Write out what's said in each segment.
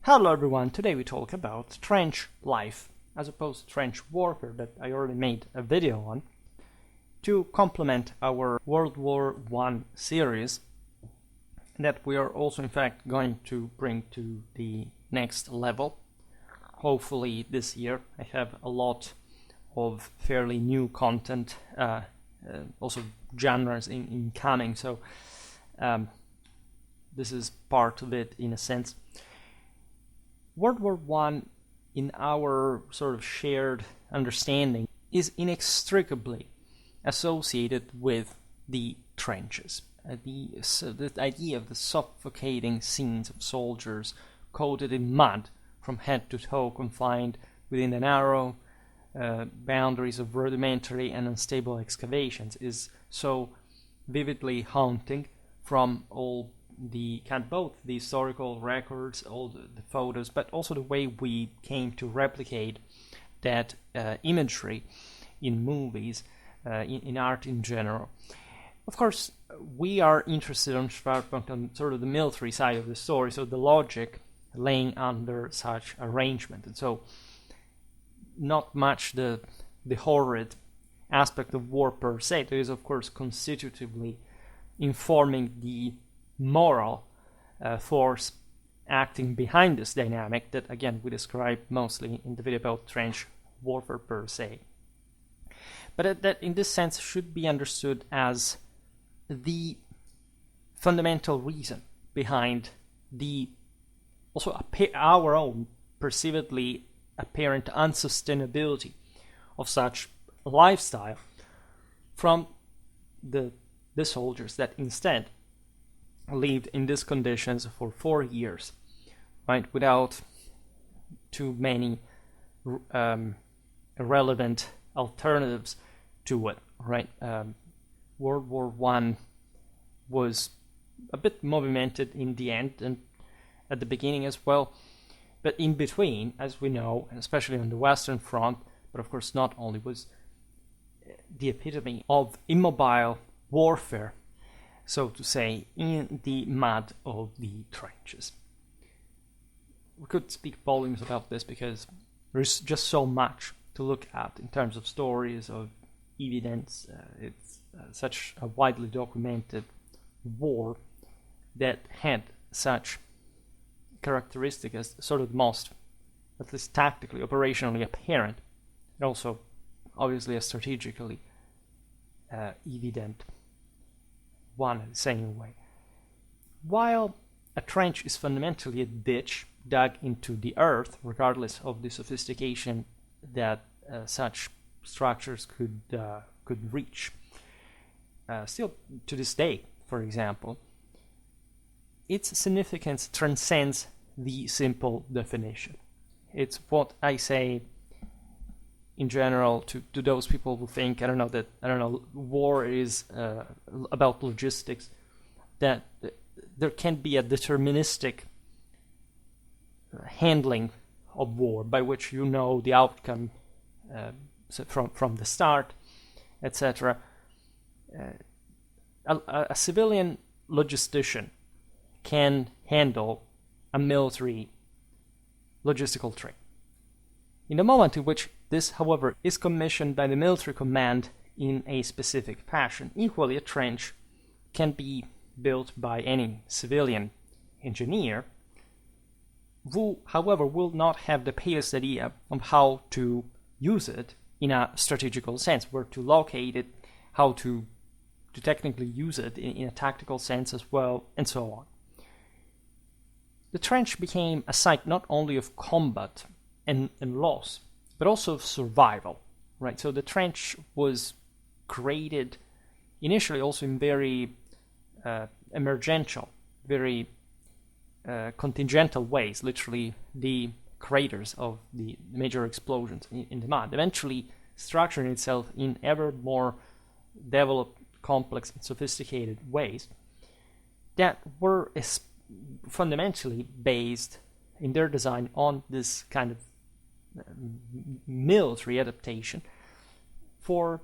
Hello everyone, today we talk about trench life, as opposed to trench warfare that I already made a video on, to complement our World War I series that we are also in fact going to bring to the next level. Hopefully this year. I have a lot of fairly new content, also genres in coming, so this is part of it in a sense. World War I, in our sort of shared understanding, is inextricably associated with the trenches. The idea of the suffocating scenes of soldiers coated in mud from head to toe, confined within the narrow boundaries of rudimentary and unstable excavations, is so vividly haunting from all both the historical records, all the photos, but also the way we came to replicate that imagery in movies, in art in general. Of course, we are interested on Schwerpunkt on sort of the military side of the story, so the logic laying under such arrangement, and so not much the horrid aspect of war per se. There is, of course, constitutively informing the moral force acting behind this dynamic that, again, we describe mostly in the video about trench warfare per se. But that in this sense should be understood as the fundamental reason behind the also our own perceivedly apparent unsustainability of such lifestyle from the soldiers that instead lived in these conditions for 4 years, right, without too many relevant alternatives to it, right? World War I was a bit movimented in the end and at the beginning as well, but in between, as we know, and especially on the Western Front, but of course not only, was the epitome of immobile warfare, so to say, in the mud of the trenches. We could speak volumes about this because there's just so much to look at in terms of stories, of evidence. It's such a widely documented war that had such characteristic as sort of the most, at least tactically, operationally apparent, and also obviously a strategically evident one in the same way. While a trench is fundamentally a ditch dug into the earth, regardless of the sophistication that such structures could reach, still to this day, for example, its significance transcends the simple definition. It's what I say in general to those people who think, war is about logistics, that there can be a deterministic handling of war by which you know the outcome from the start, etc. A civilian logistician can handle a military logistical train. In the moment in which this, however, is commissioned by the military command in a specific fashion, equally a trench can be built by any civilian engineer who, however, will not have the palest idea of how to use it in a strategical sense, where to locate it, how to technically use it in a tactical sense as well, and so on. The trench became a site not only of combat and loss, but also of survival, right? So the trench was created initially also in very emergential, very contingential ways, literally the craters of the major explosions in the mud, eventually structuring itself in ever more developed, complex, and sophisticated ways that were fundamentally based in their design on this kind of military adaptation for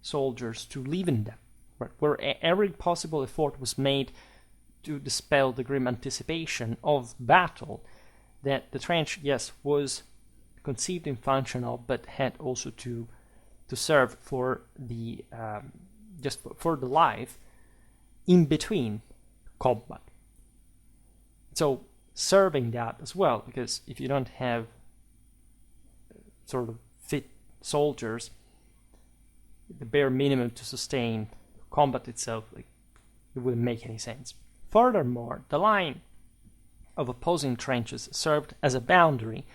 soldiers to live in them, right? Where every possible effort was made to dispel the grim anticipation of battle that the trench, yes, was conceived and functional, but had also to serve for the just for the life in between combat. So serving that as well, because if you don't have sort of fit soldiers, the bare minimum to sustain combat itself, like, it wouldn't make any sense. Furthermore, the line of opposing trenches served as a boundary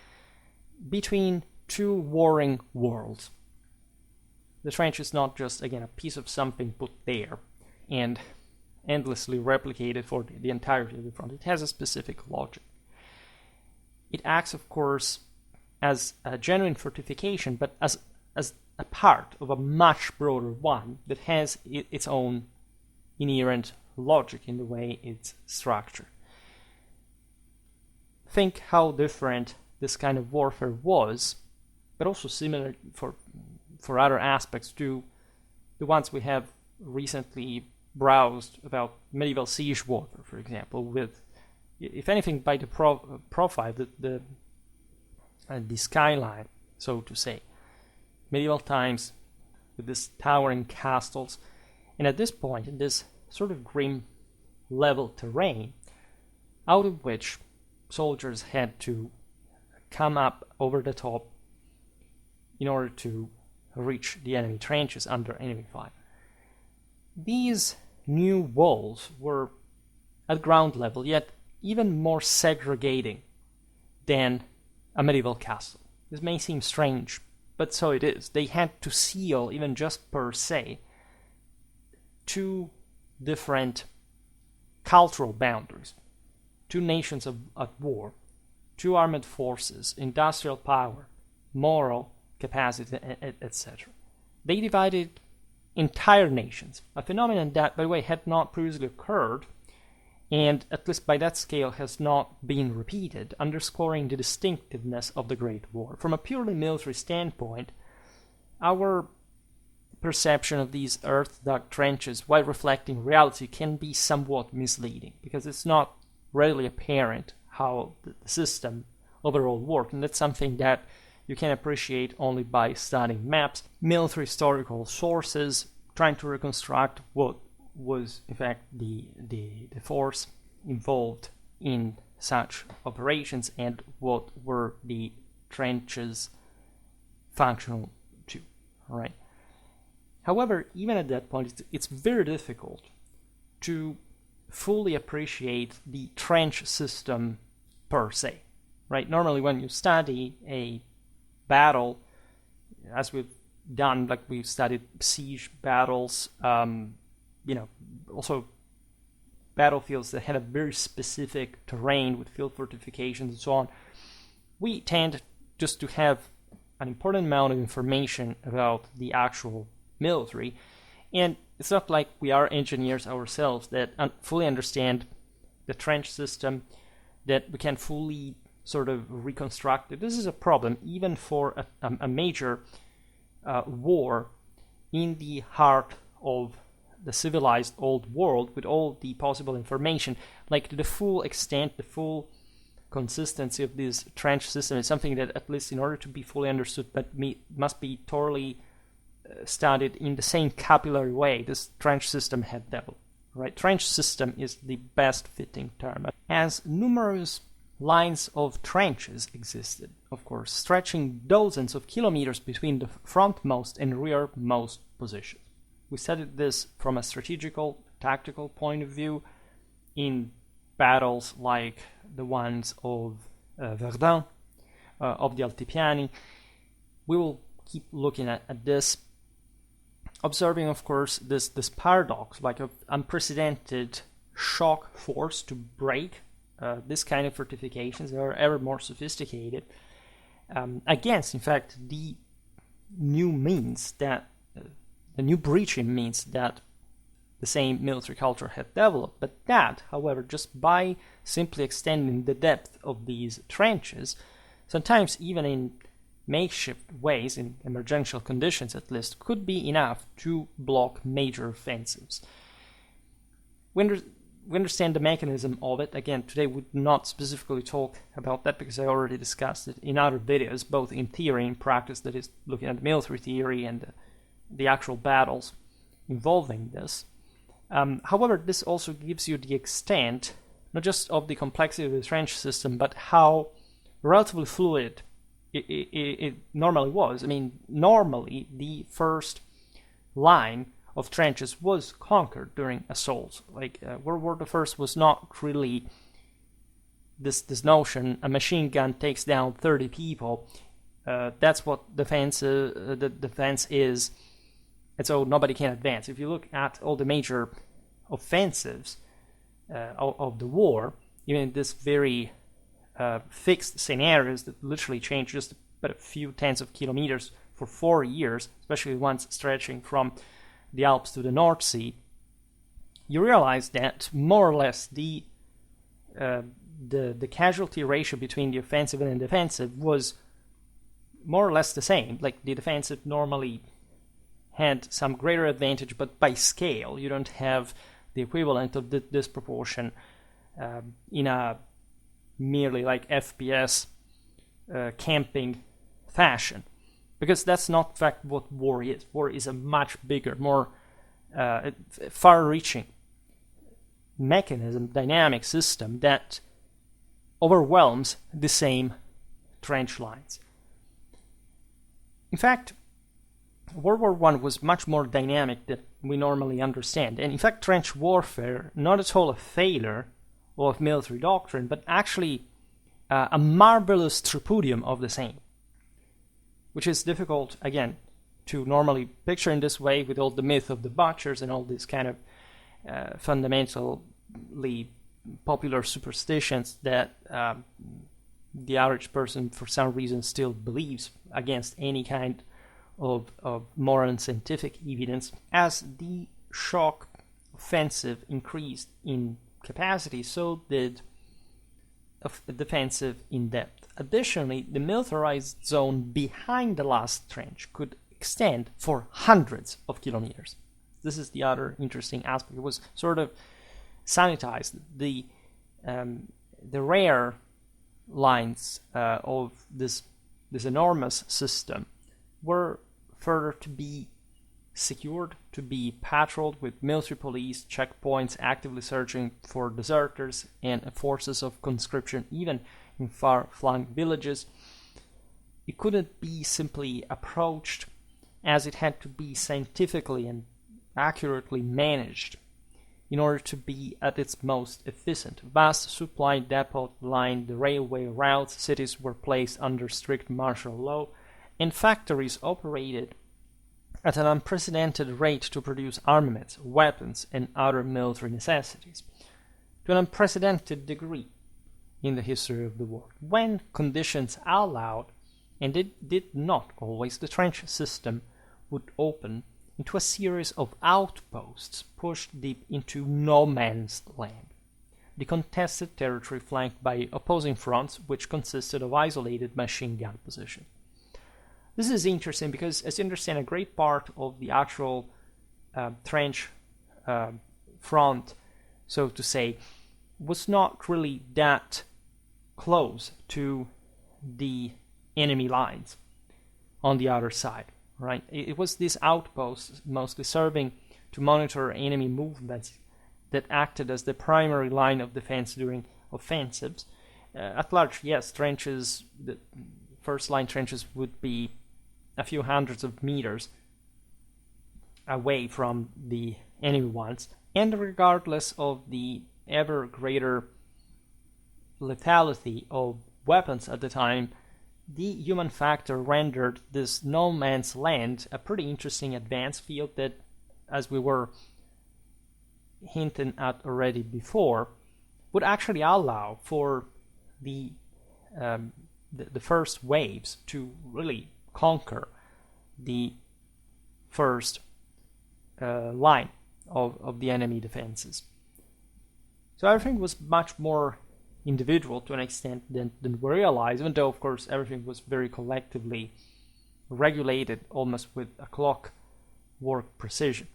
between two warring worlds. The trench is not just, again, a piece of something put there and endlessly replicated for the entirety of the front. It has a specific logic. It acts, of course, as a genuine fortification, but as a part of a much broader one that has its own inherent logic in the way it's structured. Think how different this kind of warfare was, but also similar for other aspects to the ones we have recently browsed about medieval siege warfare, for example, with, if anything, by the profile, the skyline, so to say. Medieval times with these towering castles, and at this point, in this sort of grim level terrain, out of which soldiers had to come up over the top in order to reach the enemy trenches under enemy fire. These new walls were at ground level, yet even more segregating than a medieval castle. This may seem strange, but so it is. They had to seal, even just per se, two different cultural boundaries, two nations at war, two armed forces, industrial power, moral capacity, etc. They divided entire nations, a phenomenon that, by the way, had not previously occurred, and at least by that scale has not been repeated, underscoring the distinctiveness of the Great War. From a purely military standpoint, our perception of these earth-dug trenches, while reflecting reality, can be somewhat misleading, because it's not readily apparent how the system overall worked, and that's something that you can appreciate only by studying maps, military historical sources, trying to reconstruct what was in fact the force involved in such operations and what were the trenches functional to. All right. However, even at that point, it's very difficult to fully appreciate the trench system per se. Right. Normally, when you study a battle, as we've done, like we've studied siege battles, also battlefields that had a very specific terrain with field fortifications and so on, we tend just to have an important amount of information about the actual military, and it's not like we are engineers ourselves that fully understand the trench system, that we can fully sort of reconstruct it. This is a problem even for a major war in the heart of the civilized old world with all the possible information. Like, to the full extent, the full consistency of this trench system is something that, at least in order to be fully understood, but must be thoroughly studied in the same capillary way this trench system had developed. Right? Trench system is the best fitting term, as numerous lines of trenches existed, of course, stretching dozens of kilometers between the frontmost and rearmost positions. We studied this from a strategical, tactical point of view in battles like the ones of Verdun, of the Altipiani. We will keep looking at this, observing, of course, this paradox, like of unprecedented shock force to break this kind of fortifications that are ever more sophisticated, against, in fact, the new means that the new breaching means that the same military culture had developed. But that, however, just by simply extending the depth of these trenches, sometimes even in makeshift ways, in emergential conditions at least, could be enough to block major offensives. we understand the mechanism of it. Again, today we would not specifically talk about that because I already discussed it in other videos, both in theory and practice, that is, looking at military theory and the actual battles involving this. However, this also gives you the extent, not just of the complexity of the trench system, but how relatively fluid it normally was. I mean, normally the first line of trenches was conquered during assaults. Like World War I was not really this notion, a machine gun takes down 30 people. That's what the defense is, and so nobody can advance. If you look at all the major offensives of the war, even this very fixed scenarios that literally change just but a few tens of kilometers for 4 years, especially ones stretching from the Alps to the North Sea, you realize that more or less the casualty ratio between the offensive and the defensive was more or less the same. Like the defensive normally had some greater advantage, but by scale, you don't have the equivalent of this proportion in a merely like FPS camping fashion, because that's not in fact what war is. War is a much bigger, more far-reaching mechanism, dynamic system that overwhelms the same trench lines. In fact, World War I was much more dynamic than we normally understand, and in fact trench warfare, not at all a failure of military doctrine, but actually a marvelous tripudium of the same, which is difficult, again, to normally picture in this way with all the myth of the butchers and all these kind of fundamentally popular superstitions that the average person for some reason still believes against any kind of moral and scientific evidence. As the shock offensive increased in capacity, so did the defensive in depth. Additionally, the militarized zone behind the last trench could extend for hundreds of kilometers. This is the other interesting aspect. It was sort of sanitized. The rare lines of this enormous system were further to be secured, to be patrolled with military police, checkpoints actively searching for deserters and forces of conscription, even in far-flung villages. It couldn't be simply approached, as it had to be scientifically and accurately managed in order to be at its most efficient. Vast supply depot lined the railway routes, cities were placed under strict martial law, and factories operated at an unprecedented rate to produce armaments, weapons, and other military necessities, to an unprecedented degree in the history of the war. When conditions allowed, and it did not always, the trench system would open into a series of outposts pushed deep into no man's land, the contested territory flanked by opposing fronts which consisted of isolated machine gun positions. This is interesting because, as you understand, a great part of the actual trench front, so to say, was not really that close to the enemy lines on the other side, right? It was these outposts mostly serving to monitor enemy movements that acted as the primary line of defense during offensives. At large, yes, trenches, the first line trenches would be a few hundreds of meters away from the enemy ones, and regardless of the ever greater lethality of weapons at the time, the human factor rendered this no man's land a pretty interesting advanced field that, as we were hinting at already before, would actually allow for the first waves to really conquer the first line of the enemy defenses. So everything was much more individual to an extent than we realize, even though, of course, everything was very collectively regulated, almost with a clockwork precision.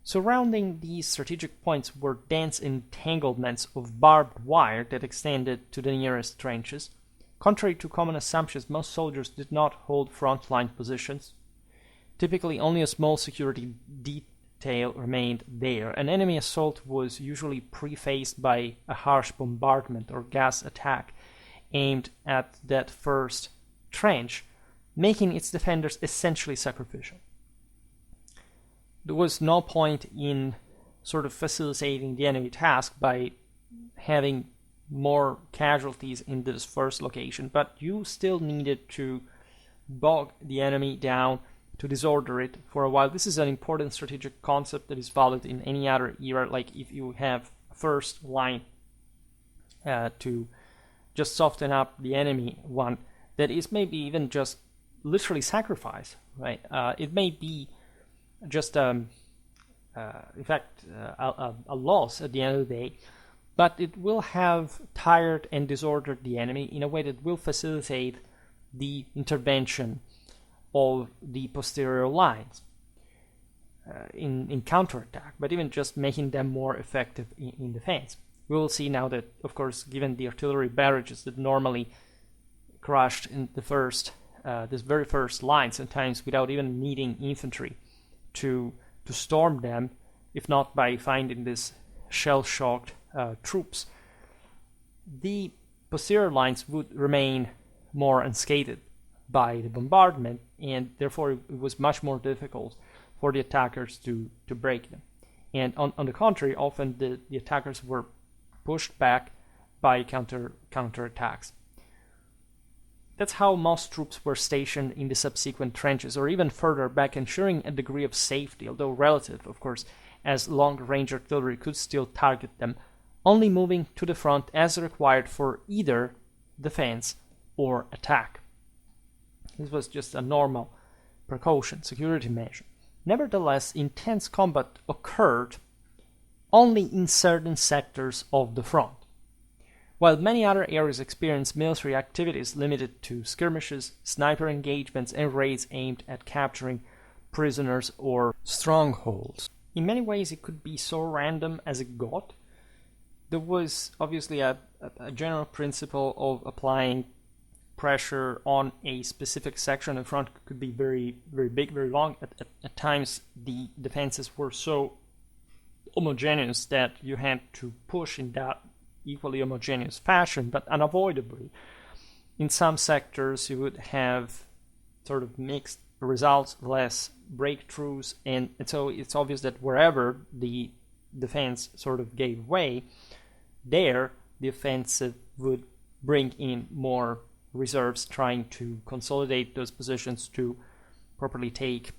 Surrounding these strategic points were dense entanglements of barbed wire that extended to the nearest trenches. Contrary to common assumptions, most soldiers did not hold frontline positions. Typically, only a small security detail remained there. An enemy assault was usually prefaced by a harsh bombardment or gas attack aimed at that first trench, making its defenders essentially sacrificial. There was no point in sort of facilitating the enemy task by having more casualties in this first location, but you still needed to bog the enemy down, to disorder it for a while. This is an important strategic concept that is valid in any other era, like if you have first line to just soften up the enemy one, that is maybe even just literally sacrifice, right? It may be just in fact a loss at the end of the day, but it will have tired and disordered the enemy in a way that will facilitate the intervention of the posterior lines in counterattack, but even just making them more effective in defense. We will see now that, of course, given the artillery barrages that normally crushed in the first, this very first line, sometimes without even needing infantry to storm them, if not by finding these shell-shocked troops, the posterior lines would remain more unscathed by the bombardment, and therefore it was much more difficult for the attackers to break them. And on the contrary, often the attackers were pushed back by counterattacks. That's how most troops were stationed in the subsequent trenches, or even further back, ensuring a degree of safety, although relative, of course, as long-range artillery could still target them, only moving to the front as required for either defense or attack. This was just a normal precaution, security measure. Nevertheless, intense combat occurred only in certain sectors of the front, while many other areas experienced military activities limited to skirmishes, sniper engagements, and raids aimed at capturing prisoners or strongholds. In many ways, it could be so random as it got. There was obviously a general principle of applying pressure on a specific section. The front could be very, very big, very long. At times, the defenses were so homogeneous that you had to push in that equally homogeneous fashion, but unavoidably, in some sectors, you would have sort of mixed results, less breakthroughs, and so it's obvious that wherever the defense sort of gave way, there the offensive would bring in more reserves, trying to consolidate those positions to properly think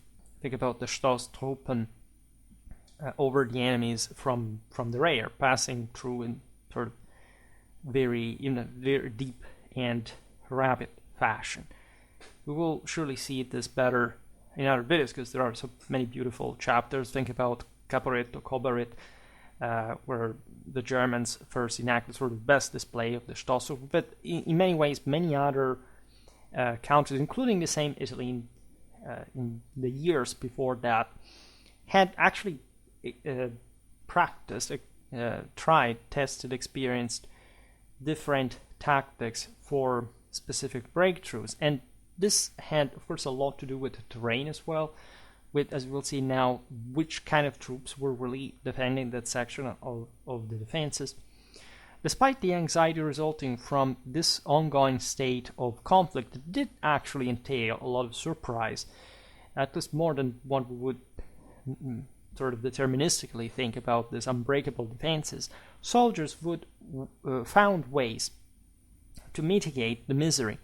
about the Stoßtruppen over the enemies from the rear, passing through in sort of very deep and rapid fashion. We will surely see this better in other videos because there are so many beautiful chapters. Think about Caporetto, Kobarit, where the Germans first enacted sort of the best display of the Stoßtruppen, but in many ways, many other countries, including the same Italy in the years before that, had actually practiced, tried, tested, experienced different tactics for specific breakthroughs. And this had, of course, a lot to do with the terrain as well, with, as we'll see now, which kind of troops were really defending that section of the defenses. Despite the anxiety resulting from this ongoing state of conflict, it did actually entail a lot of surprise, at least more than one would sort of deterministically think about these unbreakable defenses. Soldiers would found ways to mitigate the misery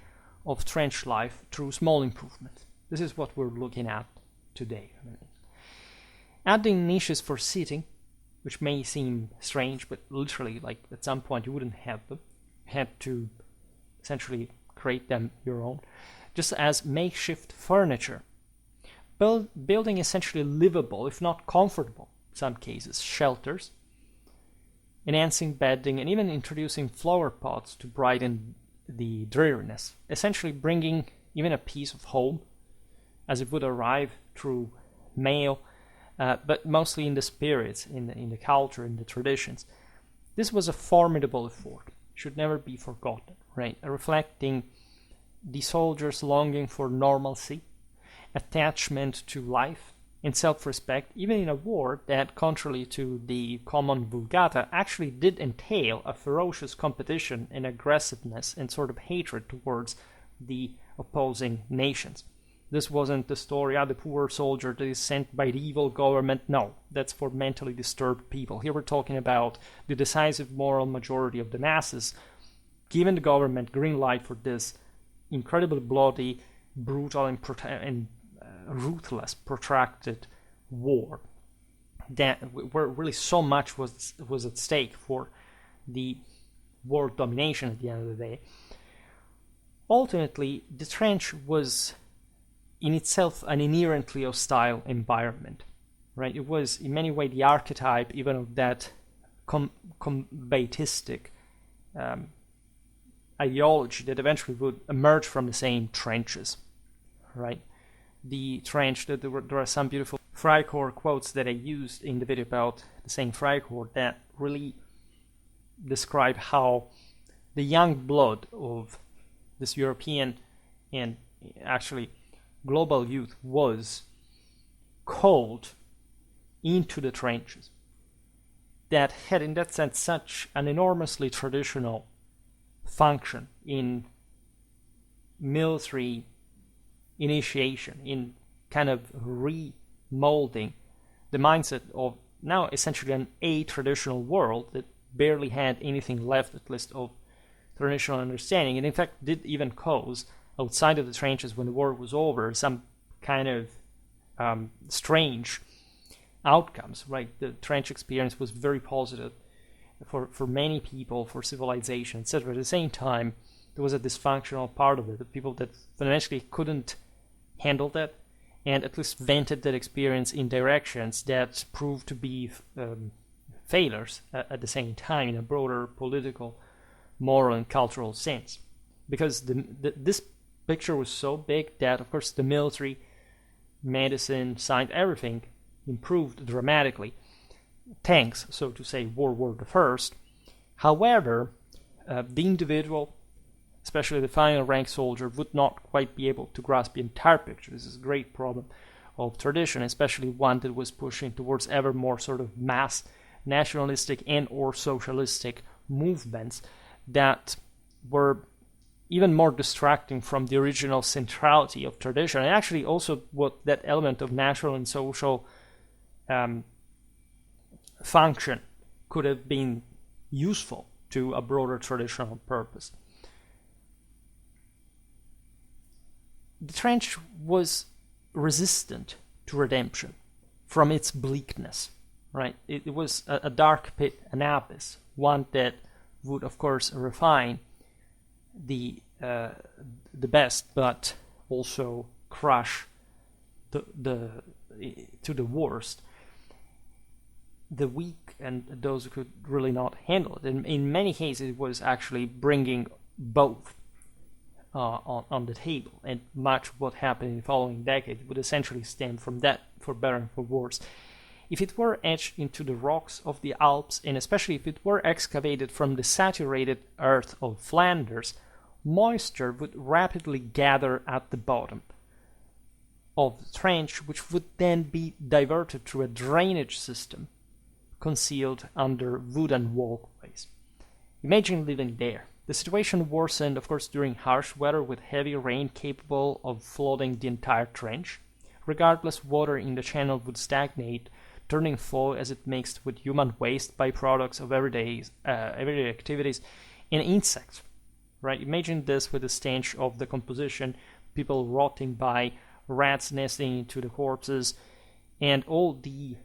of trench life through small improvements. This is what we're looking at today. Adding niches for seating, which may seem strange, but literally, like at some point you wouldn't have them. You had to essentially create them your own, just as makeshift furniture. Building essentially livable, if not comfortable, in some cases, shelters, enhancing bedding, and even introducing flower pots to brighten the dreariness, essentially bringing even a piece of home as it would arrive through mail but mostly in the spirits, in the culture, in the traditions. This was a formidable effort, should never be forgotten, right? Reflecting the soldiers' longing for normalcy, attachment to life, and self-respect, even in a war that, contrary to the common vulgata, actually did entail a ferocious competition and aggressiveness and sort of hatred towards the opposing nations. This wasn't the story of the poor soldier that is sent by the evil government. No, that's for mentally disturbed people. Here we're talking about the decisive moral majority of the masses giving the government green light for this incredibly bloody, brutal, and ruthless, protracted war that where really so much was at stake for the world domination at the end of the day. Ultimately, the trench was in itself an inherently hostile environment, right? It was in many ways the archetype even of that combatistic ideology that eventually would emerge from the same trenches, right? The trench, there are some beautiful Freikorps quotes that I used in the video about the same Freikorps that really describe how the young blood of this European and actually global youth was called into the trenches that had in that sense such an enormously traditional function in military initiation, in kind of remolding the mindset of now essentially an a-traditional world that barely had anything left, at least, of traditional understanding, and in fact did even cause, outside of the trenches when the war was over, some kind of strange outcomes, right? The trench experience was very positive for many people, for civilization, etc. At the same time, there was a dysfunctional part of it, the people that fundamentally couldn't handle that, and at least vented that experience in directions that proved to be failures at the same time in a broader political, moral, and cultural sense. Because this picture was so big that, of course, the military, medicine, science, everything improved dramatically. Thanks, so to say, World War I. However, the individual, especially the final rank soldier, would not quite be able to grasp the entire picture. This is a great problem of tradition, especially one that was pushing towards ever more sort of mass nationalistic and or socialistic movements that were even more distracting from the original centrality of tradition, and actually also what that element of national and social function could have been useful to a broader traditional purpose. The trench was resistant to redemption from its bleakness, right? It was a dark pit, an abyss, one that would, of course, refine the best, but also crush to the worst the weak and those who could really not handle it. And in many cases, it was actually bringing both on the table, and much what happened in the following decades would essentially stem from that, for better and for worse. If it were etched into the rocks of the Alps, and especially if it were excavated from the saturated earth of Flanders, moisture would rapidly gather at the bottom of the trench, which would then be diverted through a drainage system concealed under wooden walkways. Imagine living there. The situation worsened, of course, during harsh weather with heavy rain capable of flooding the entire trench. Regardless, water in the channel would stagnate, turning full as it mixed with human waste, byproducts of everyday activities, and insects. Right? Imagine this with the stench of decomposition, people rotting by, rats nesting into the corpses, and all the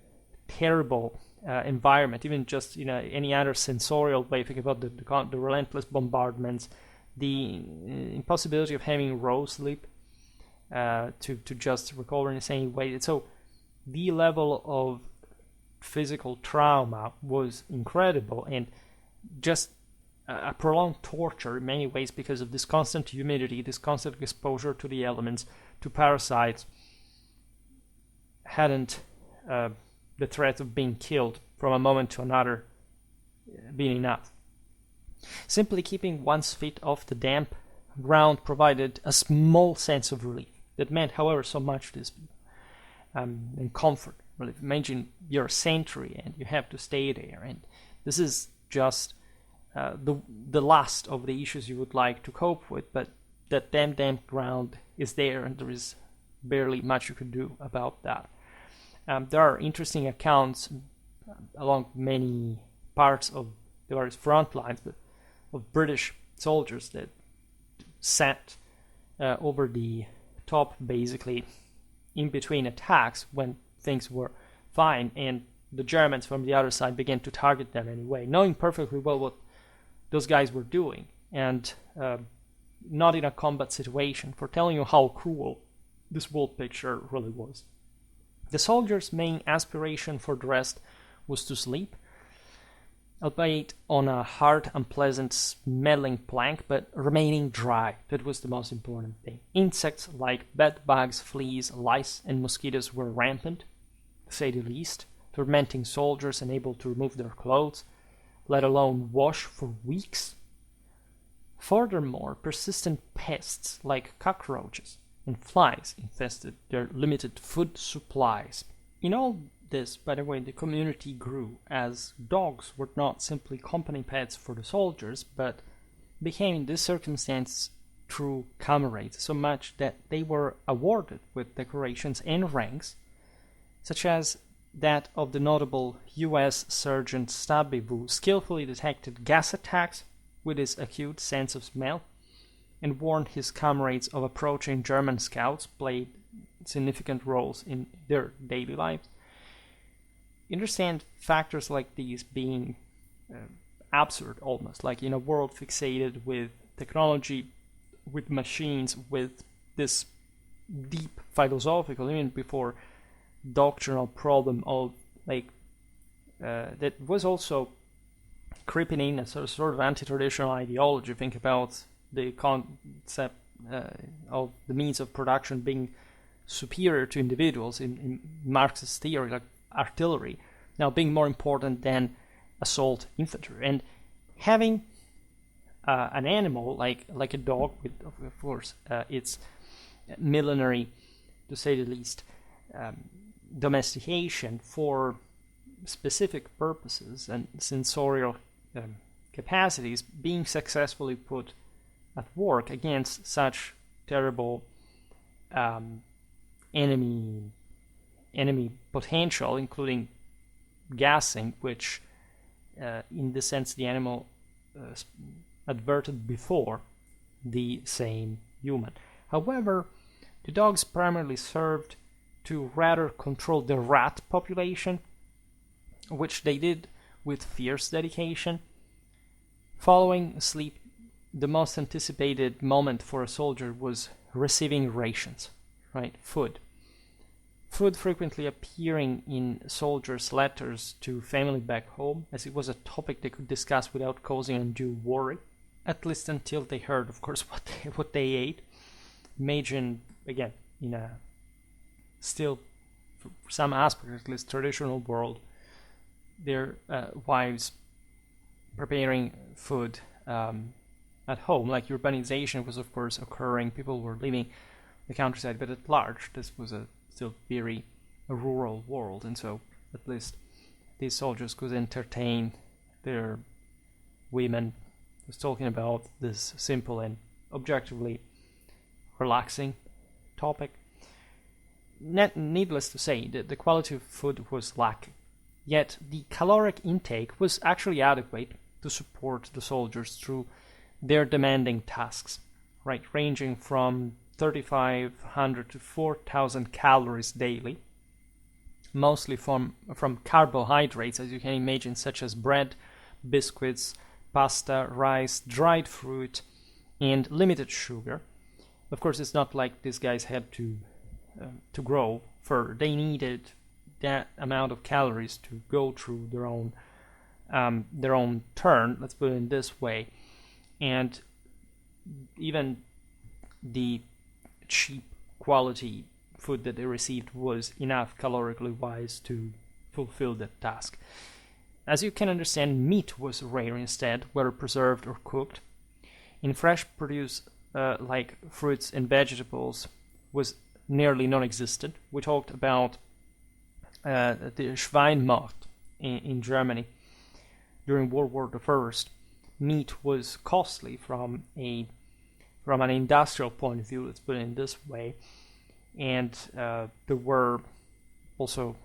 terrible environment, even just any other sensorial way. Think about the relentless bombardments, the impossibility of having raw sleep to just recover in the same way. So the level of physical trauma was incredible, and just a prolonged torture in many ways because of this constant humidity, this constant exposure to the elements, to parasites, hadn't the threat of being killed from a moment to another being enough. Simply keeping one's feet off the damp ground provided a small sense of relief that meant, however, so much to these people, and comfort. Relief. Imagine you're a sentry and you have to stay there, and this is just the last of the issues you would like to cope with, but that damp ground is there, and there is barely much you could do about that. There are interesting accounts along many parts of the various front lines, but of British soldiers that sat over the top, basically in between attacks when things were fine, and the Germans from the other side began to target them anyway, knowing perfectly well what those guys were doing, and not in a combat situation, for telling you how cruel this world picture really was. The soldiers' main aspiration for the rest was to sleep, albeit on a hard, unpleasant, smelling plank, but remaining dry. That was the most important thing. Insects like bedbugs, fleas, lice, and mosquitoes were rampant, to say the least, tormenting soldiers unable to remove their clothes, let alone wash for weeks. Furthermore, persistent pests like cockroaches and flies infested their limited food supplies. In all this, by the way, the community grew, as dogs were not simply company pets for the soldiers, but became in this circumstance true comrades, so much that they were awarded with decorations and ranks, such as that of the notable U.S. Sergeant Stubby, who skillfully detected gas attacks with his acute sense of smell, and warned his comrades of approaching German scouts, played significant roles in their daily lives. You understand factors like these being absurd almost, like in a world fixated with technology, with machines, with this deep philosophical, even before doctrinal problem of like that was also creeping in as a sort of anti-traditional ideology. Think about the concept of the means of production being superior to individuals in Marxist theory, like artillery, now being more important than assault infantry, and having an animal like a dog, with of course its millenary, to say the least, domestication for specific purposes and sensorial capacities, being successfully put at work against such terrible enemy potential, including gassing, which in the sense the animal adverted before the same human. However, the dogs primarily served to rather control the rat population, which they did with fierce dedication. Following sleep, the most anticipated moment for a soldier was receiving rations, right? Food frequently appearing in soldiers' letters to family back home, as it was a topic they could discuss without causing undue worry, at least until they heard, of course, what they ate. Imagine, again, in a still, for some aspect at least, traditional world, their wives preparing food at home. Like, urbanization was, of course, occurring. People were leaving the countryside, but at large, this was still very rural world, and so at least these soldiers could entertain their women. I was talking about this simple and objectively relaxing topic. Needless to say, the quality of food was lacking, yet the caloric intake was actually adequate to support the soldiers through their demanding tasks, right, ranging from 3,500 to 4,000 calories daily, mostly from carbohydrates, as you can imagine, such as bread, biscuits, pasta, rice, dried fruit, and limited sugar. Of course, it's not like these guys had to grow fur. They needed that amount of calories to go through their own turn. Let's put it in this way, and even the cheap quality food that they received was enough calorically wise to fulfill that task. As you can understand, meat was rare instead, whether preserved or cooked. In fresh produce like fruits and vegetables was nearly non-existent. We talked about the Schweinmacht in Germany during World War I. Meat was costly from an industrial point of view, let's put it in this way, and there were also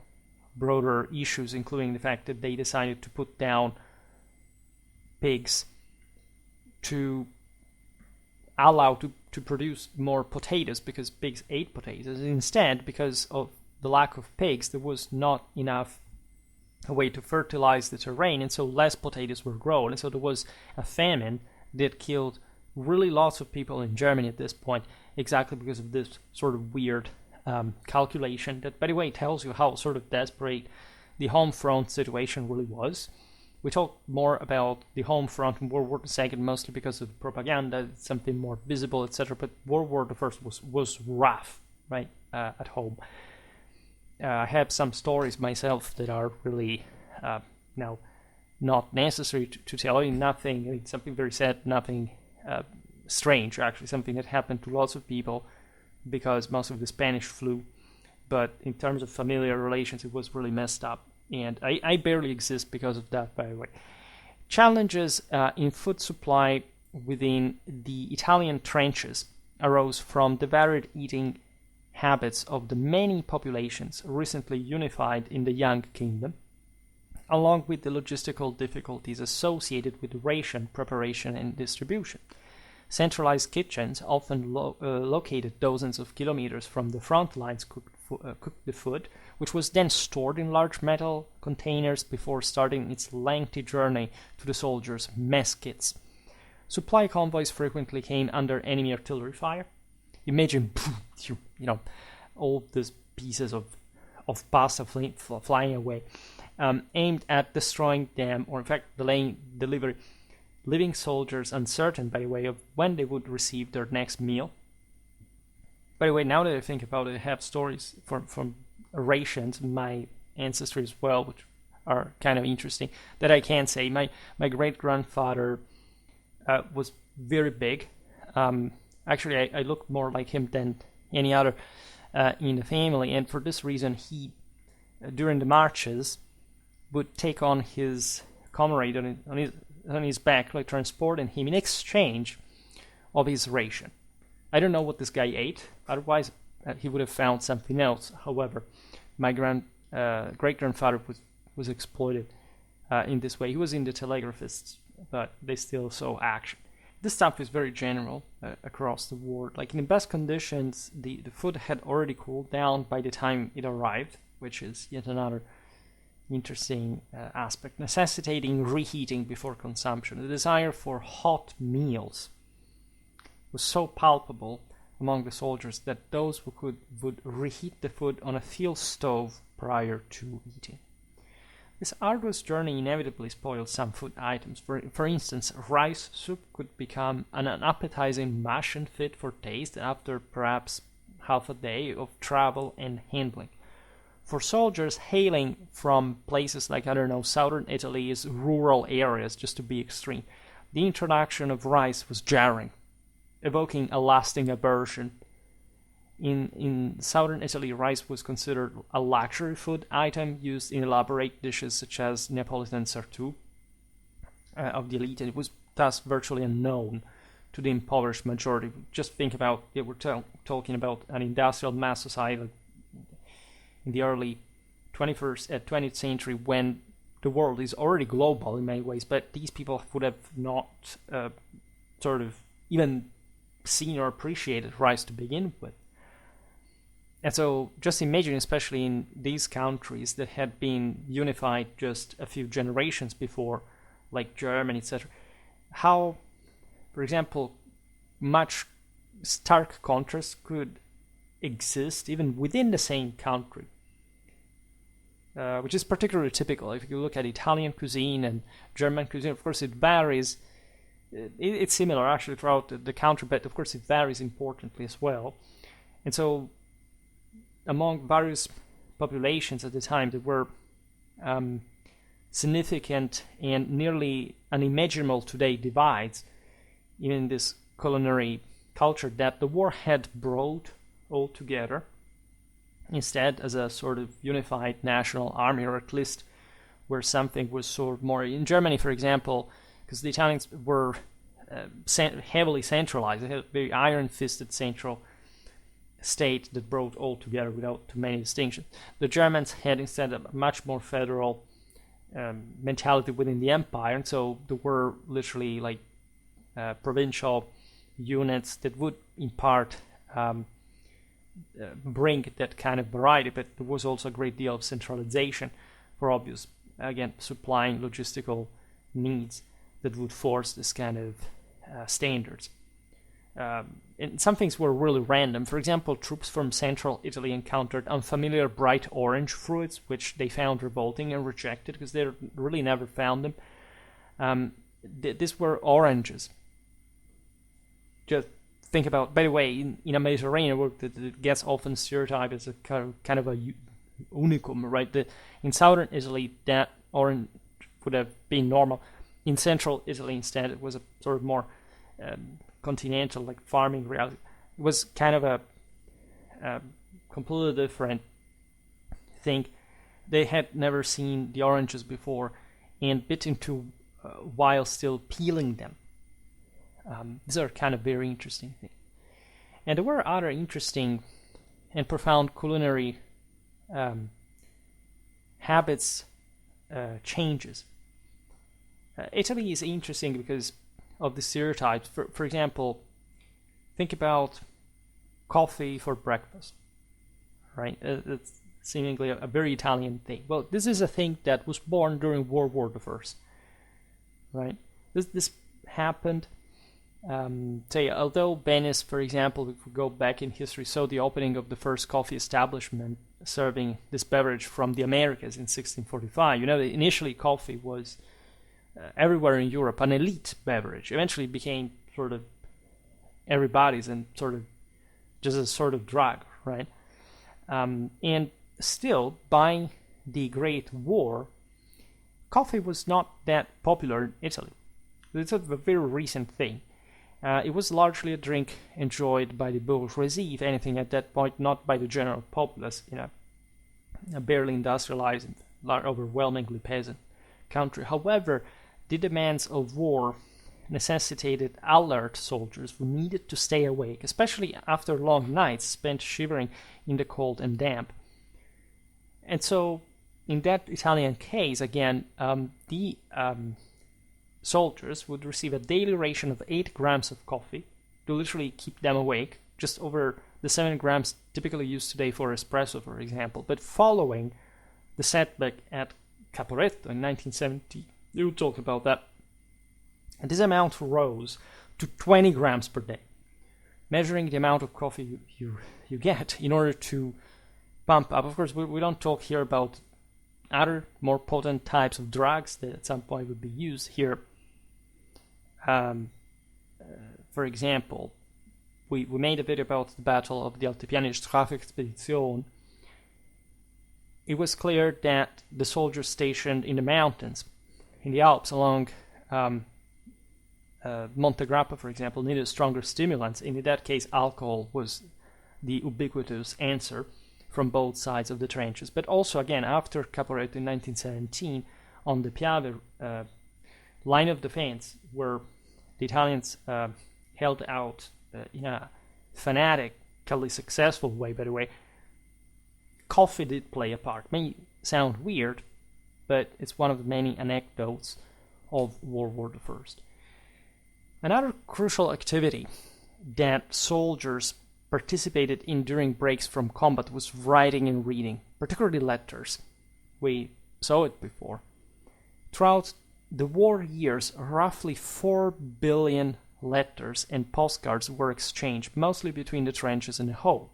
broader issues, including the fact that they decided to put down pigs to allow to produce more potatoes, because pigs ate potatoes. Instead, because of the lack of pigs, there was not enough a way to fertilize the terrain, and so less potatoes were grown, and so there was a famine that killed really lots of people in Germany at this point, exactly because of this sort of weird calculation that, by the way, tells you how sort of desperate the home front situation really was. We talk more about the home front in World War II, mostly because of propaganda, something more visible, etc. But World War I was rough, right, at home. I have some stories myself that are really now not necessary to tell you. Nothing, I mean, something very sad, nothing strange, actually, something that happened to lots of people because most of the Spanish flu. But in terms of familiar relations, it was really messed up. And I barely exist because of that, by the way. Challenges in food supply within the Italian trenches arose from the varied eating habits of the many populations recently unified in the young kingdom, along with the logistical difficulties associated with ration preparation and distribution. Centralized kitchens, often located dozens of kilometers from the front lines, cooked the food, which was then stored in large metal containers before starting its lengthy journey to the soldiers' mess kits. Supply convoys frequently came under enemy artillery fire. Imagine, all these pieces of pasta flying away, aimed at destroying them, or in fact delaying delivery, leaving soldiers uncertain, by the way, of when they would receive their next meal. By the way, now that I think about it, I have stories from rations in my ancestry as well, which are kind of interesting, that I can say. My great-grandfather was very big. Actually, I look more like him than any other in the family, and for this reason, he, during the marches, would take on his comrade on his back, like transporting him in exchange of his ration. I don't know what this guy ate, otherwise he would have found something else. However, my great-grandfather was exploited in this way. He was in the telegraphists, but they still saw action. This stuff is very general across the world. Like, in the best conditions, the food had already cooled down by the time it arrived, which is yet another interesting aspect, necessitating reheating before consumption. The desire for hot meals was so palpable among the soldiers that those who would reheat the food on a field stove prior to eating. This arduous journey inevitably spoiled some food items. For instance, rice soup could become an unappetizing mush and fit for taste after perhaps half a day of travel and handling. For soldiers hailing from places like, southern Italy's rural areas, just to be extreme, the introduction of rice was jarring, evoking a lasting aversion. In southern Italy, rice was considered a luxury food item used in elaborate dishes such as Neapolitan sartù of the elite, and it was thus virtually unknown to the impoverished majority. Just think about it, we're talking about an industrial mass society in the early 20th century, when the world is already global in many ways, but these people would have not sort of even seen or appreciated rice to begin with. And so just imagine, especially in these countries that had been unified just a few generations before, like Germany, etc., how, for example, much stark contrast could exist even within the same country, which is particularly typical. If you look at Italian cuisine and German cuisine, of course it varies. It's similar actually throughout the country, but of course it varies importantly as well. And so among various populations at the time, there were significant and nearly unimaginable today divides in this culinary culture that the war had brought all together instead as a sort of unified national army, or at least where something was sort of more in Germany, for example, because the Italians were heavily centralized. They had a very iron-fisted central state that brought all together without too many distinctions. The Germans had instead a much more federal mentality within the empire, and so there were literally like provincial units that would in part bring that kind of variety, but there was also a great deal of centralization for obvious, again, supplying logistical needs that would force this kind of standards. And some things were really random. For example, troops from central Italy encountered unfamiliar bright orange fruits, which they found revolting and rejected because they really never found them. These were oranges. Just think about, by the way, in a Mediterranean work that gets often stereotyped as a kind of a unicum, right? In southern Italy, that orange would have been normal. In central Italy, instead, it was a sort of more continental, like farming reality. It was kind of a completely different thing. They had never seen the oranges before and bit into while still peeling them. These are kind of very interesting things. And there were other interesting and profound culinary habits changes. Italy is interesting because of the stereotypes. For example, think about coffee for breakfast, right? It's seemingly a very Italian thing. Well, this is a thing that was born during World War I, right? This happened. Although Venice, for example, if we go back in history, saw the opening of the first coffee establishment serving this beverage from the Americas in 1645. Initially coffee was everywhere in Europe an elite beverage. Eventually it became sort of everybody's and sort of just a sort of drug, right? And still, by the Great War, coffee was not that popular in Italy. It's a very recent thing. It was largely a drink enjoyed by the bourgeoisie, if anything, at that point, not by the general populace in a barely industrialized and overwhelmingly peasant country. However, the demands of war necessitated alert soldiers who needed to stay awake, especially after long nights spent shivering in the cold and damp. And so, in that Italian case, again, the soldiers would receive a daily ration of 8 grams of coffee to literally keep them awake, just over the 7 grams typically used today for espresso, for example. But following the setback at Caporetto in 1970, we'll talk about that. And this amount rose to 20 grams per day, measuring the amount of coffee you get in order to pump up. Of course, we don't talk here about other more potent types of drugs that at some point would be used here. For example, we made a video about the Battle of the Altipiani Strafexpedition. It was clear that the soldiers stationed in the mountains, in the Alps, along Monte Grappa, for example, needed stronger stimulants, and in that case, alcohol was the ubiquitous answer from both sides of the trenches. But also, again, after Caporetto in 1917, on the Piave line of defense, where the Italians held out in a fanatically successful way, by the way, coffee did play a part. It may sound weird, but it's one of the many anecdotes of World War I. Another crucial activity that soldiers participated in during breaks from combat was writing and reading, particularly letters. We saw it before. Throughout the war years, roughly 4 billion letters and postcards were exchanged, mostly between the trenches and the home.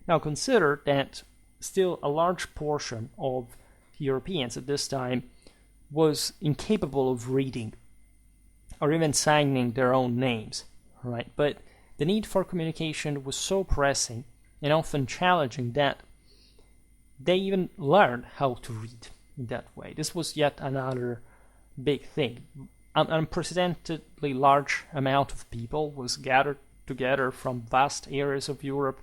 Now consider that still a large portion of Europeans at this time was incapable of reading or even signing their own names, right? But the need for communication was so pressing and often challenging that they even learned how to read in that way. This was yet another big thing. An unprecedentedly large amount of people was gathered together from vast areas of Europe,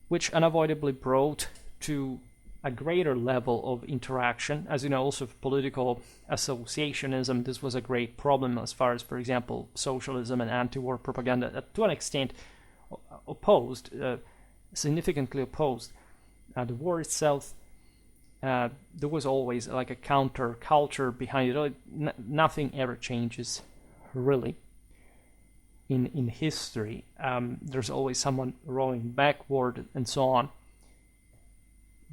which unavoidably brought to a greater level of interaction. As you know, also political associationism, this was a great problem as far as, for example, socialism and anti-war propaganda, that to an extent opposed, significantly opposed the war itself. There was always like a counter culture behind it. Nothing ever changes, really. In history, there's always someone rolling backward and so on.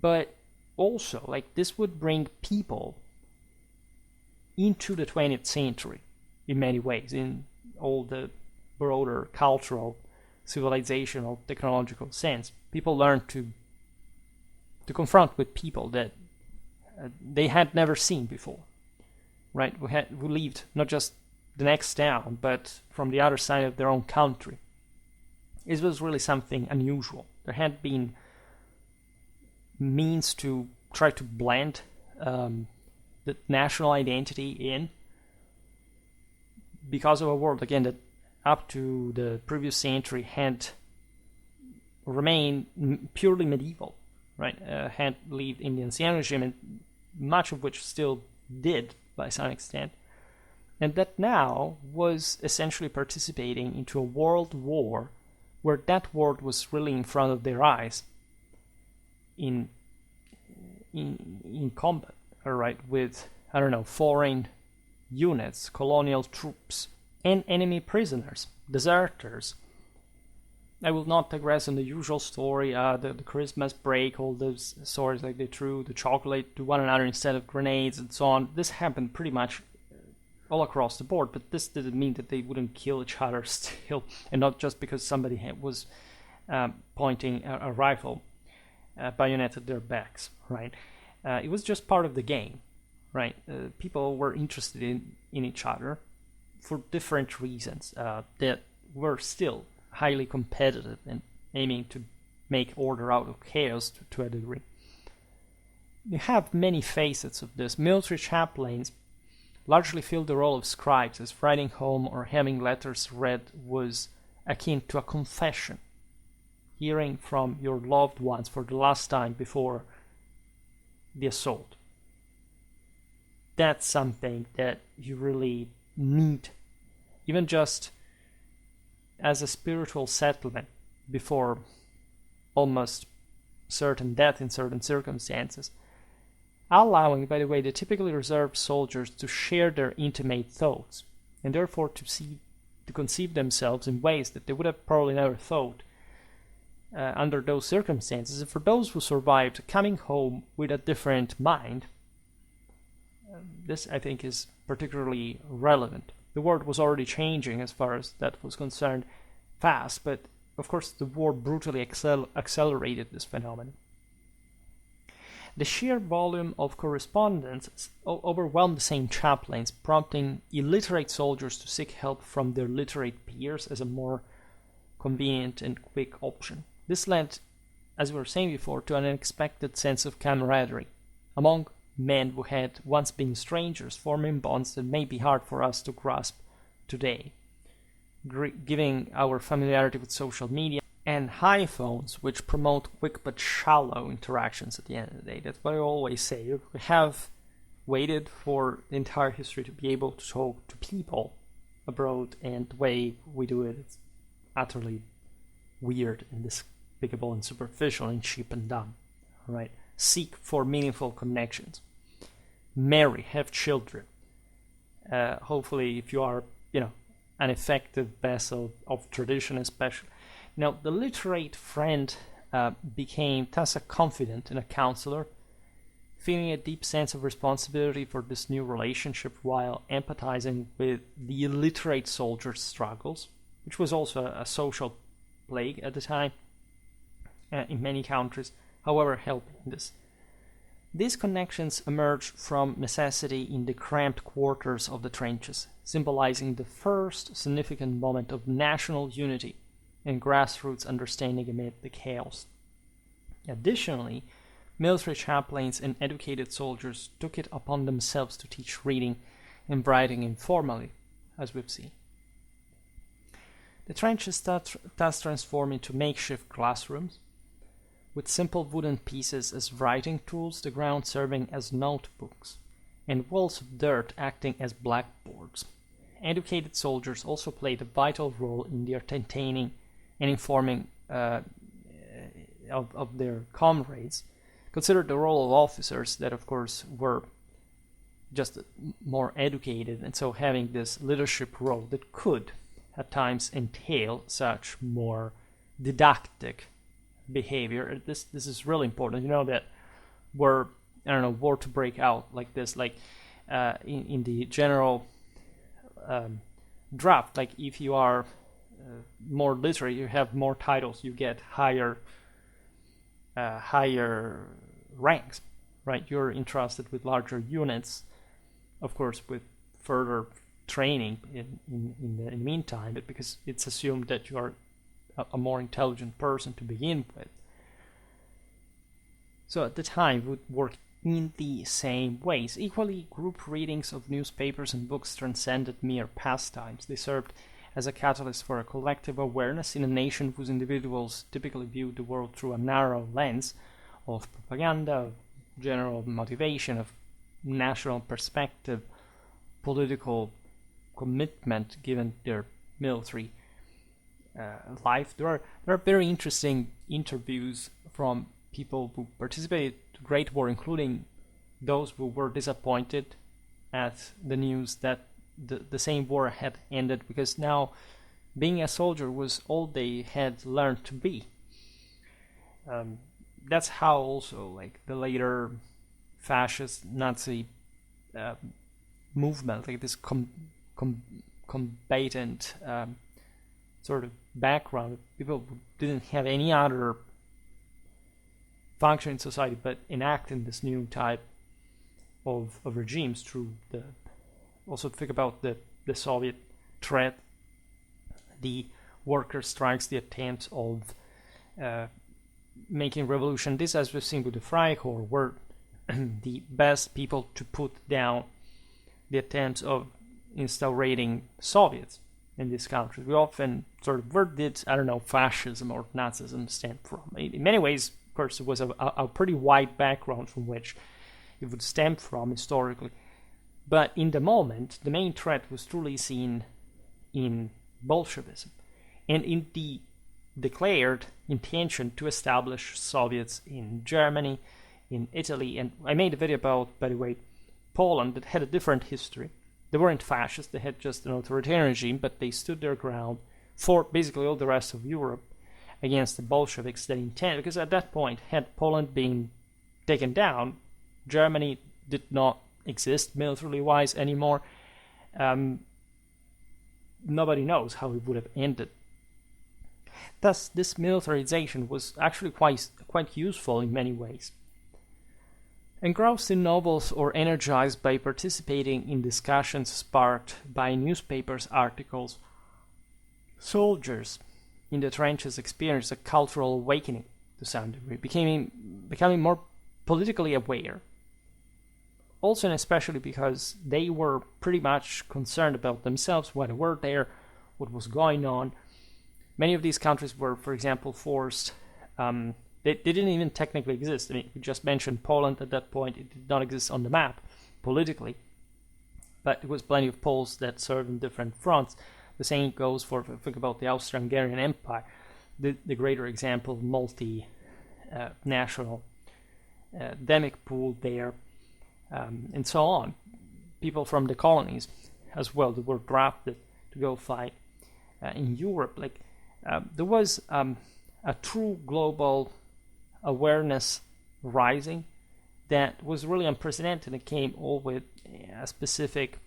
But also, like, this would bring people into the 20th century in many ways, in all the broader cultural, civilizational, technological sense. People learned to confront with people that they had never seen before, right? We lived not just the next town, but from the other side of their own country. It was really something unusual. There had been means to try to blend the national identity in, because of a world, again, that up to the previous century had remained purely medieval, right? Had lived in the ancien regime, and much of which still did by some extent, and that now was essentially participating into a world war where that world was really in front of their eyes in combat, all right, with, I don't know, foreign units, colonial troops, and enemy prisoners, deserters. I will not digress on the usual story, the Christmas break, all those stories, like they threw the chocolate to one another instead of grenades and so on. This happened pretty much all across the board, but this didn't mean that they wouldn't kill each other still, and not just because somebody was pointing a rifle bayonet at their backs, right? It was just part of the game, right? People were interested in each other for different reasons that were still highly competitive and aiming to make order out of chaos to a degree. You have many facets of this. Military chaplains largely filled the role of scribes, as writing home or having letters read was akin to a confession. Hearing from your loved ones for the last time before the assault. That's something that you really need, even just as a spiritual settlement before almost certain death in certain circumstances. Allowing, by the way, the typically reserved soldiers to share their intimate thoughts, and therefore to conceive themselves in ways that they would have probably never thought under those circumstances. And for those who survived, coming home with a different mind, this I think is particularly relevant. The world was already changing as far as that was concerned fast, but of course the war brutally accelerated this phenomenon. The sheer volume of correspondence overwhelmed the same chaplains, prompting illiterate soldiers to seek help from their literate peers as a more convenient and quick option. This led, as we were saying before, to an unexpected sense of camaraderie among men who had once been strangers, forming bonds that may be hard for us to grasp today, giving our familiarity with social media and high phones, which promote quick but shallow interactions at the end of the day. That's what I always say. You have waited for the entire history to be able to talk to people abroad, and the way we do it, it's utterly weird and despicable and superficial and cheap and dumb. Right? Seek for meaningful connections. Marry, have children. Hopefully, if you are, an effective vessel of tradition, especially. Now, the literate friend became thus a confidant and a counselor, feeling a deep sense of responsibility for this new relationship while empathizing with the illiterate soldier's struggles, which was also a social plague at the time in many countries, however helping this. These connections emerged from necessity in the cramped quarters of the trenches, symbolizing the first significant moment of national unity and grassroots understanding amid the chaos. Additionally, military chaplains and educated soldiers took it upon themselves to teach reading and writing informally, as we've seen. The trenches thus transformed into makeshift classrooms, with simple wooden pieces as writing tools, the ground serving as notebooks, and walls of dirt acting as blackboards. Educated soldiers also played a vital role in the entertaining and informing of their comrades. Consider the role of officers that, of course, were just more educated, and so having this leadership role that could at times entail such more didactic behavior. This is really important. You know that war to break out like this, like in the general draft, like if you are more literate, you have more titles, you get higher ranks, right? You're entrusted with larger units, of course, with further training in the meantime, but because it's assumed that you are a more intelligent person to begin with. So at the time, would work in the same ways. Equally, group readings of newspapers and books transcended mere pastimes. They served as a catalyst for a collective awareness in a nation whose individuals typically viewed the world through a narrow lens of propaganda, of general motivation, of national perspective, political commitment given their military life. There are very interesting interviews from people who participated in the Great War, including those who were disappointed at the news that the same war had ended, because now being a soldier was all they had learned to be. That's how also like the later fascist Nazi movement, like this combatant sort of background, people who didn't have any other function in society but enacting this new type of regimes through the. Also think about the Soviet threat, the worker strikes, the attempts of making revolution. This, as we've seen with the Freikorps, were the best people to put down the attempts of instaurating Soviets in these countries. We often sort of, where did, fascism or Nazism stem from? In many ways, of course, it was a pretty wide background from which it would stem from historically. But in the moment, the main threat was truly seen in Bolshevism and in the declared intention to establish Soviets in Germany, in Italy, and I made a video about, by the way, Poland, that had a different history. They weren't fascist, they had just an authoritarian regime, but they stood their ground for basically all the rest of Europe against the Bolsheviks that intended, because at that point, had Poland been taken down, Germany did not exist militarily wise anymore. Nobody knows how it would have ended. Thus, this militarization was actually quite useful in many ways. Engrossed in novels or energized by participating in discussions sparked by newspapers' articles, soldiers in the trenches experienced a cultural awakening to some degree, becoming more politically aware. Also and especially because they were pretty much concerned about themselves, why they were there, what was going on. Many of these countries were, for example, forced. They didn't even technically exist. I mean, we just mentioned Poland at that point. It did not exist on the map politically, but it was plenty of Poles that served in different fronts. The same goes for, think about the Austro-Hungarian Empire, the greater example, multi-national demic pool there. And so on. People from the colonies as well that were drafted to go fight in Europe. There was a true global awareness rising that was really unprecedented. It came all with a specific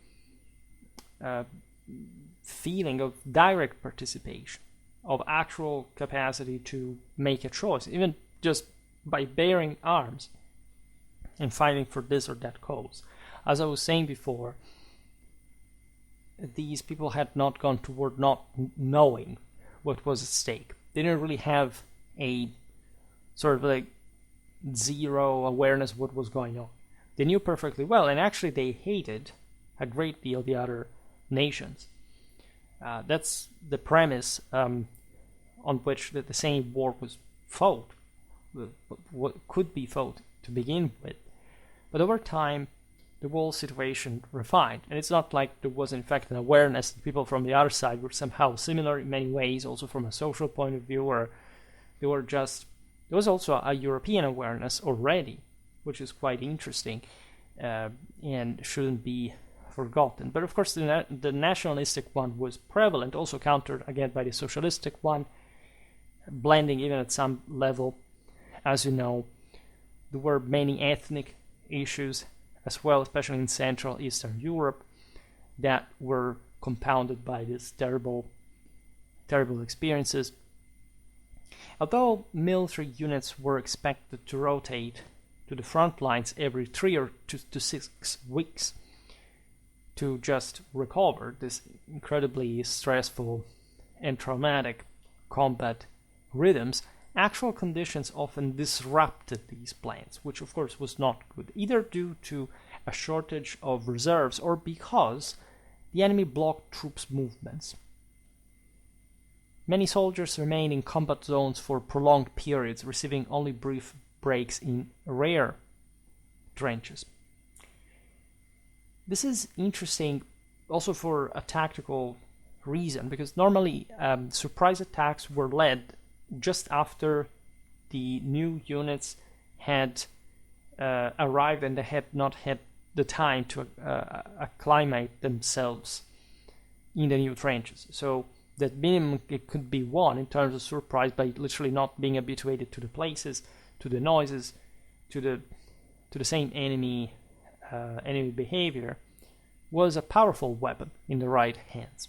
feeling of direct participation, of actual capacity to make a choice, even just by bearing arms and fighting for this or that cause. As I was saying before, these people had not gone toward not knowing what was at stake. They didn't really have a sort of zero awareness of what was going on. They knew perfectly well, and actually they hated a great deal the other nations. That's the premise on which the same war was fought, what could be fought to begin with. But over time, the whole situation refined, and it's not like there was in fact an awareness that people from the other side were somehow similar in many ways, also from a social point of view, or there was also a European awareness already, which is quite interesting and shouldn't be forgotten. But of course the nationalistic one was prevalent, also countered again by the socialistic one, blending even at some level. As you know, there were many ethnic issues as well, especially in Central Eastern Europe, that were compounded by these terrible experiences. Although military units were expected to rotate to the front lines every 3 or 6 weeks to just recover this incredibly stressful and traumatic combat rhythms, actual conditions often disrupted these plans, which of course was not good, either due to a shortage of reserves or because the enemy blocked troops' movements. Many soldiers remained in combat zones for prolonged periods, receiving only brief breaks in rare trenches. This is interesting also for a tactical reason, because normally surprise attacks were led just after the new units had arrived and they had not had the time to acclimate themselves in the new trenches. So that minimum it could be won in terms of surprise by literally not being habituated to the places, to the noises, to the same enemy behavior, was a powerful weapon in the right hands.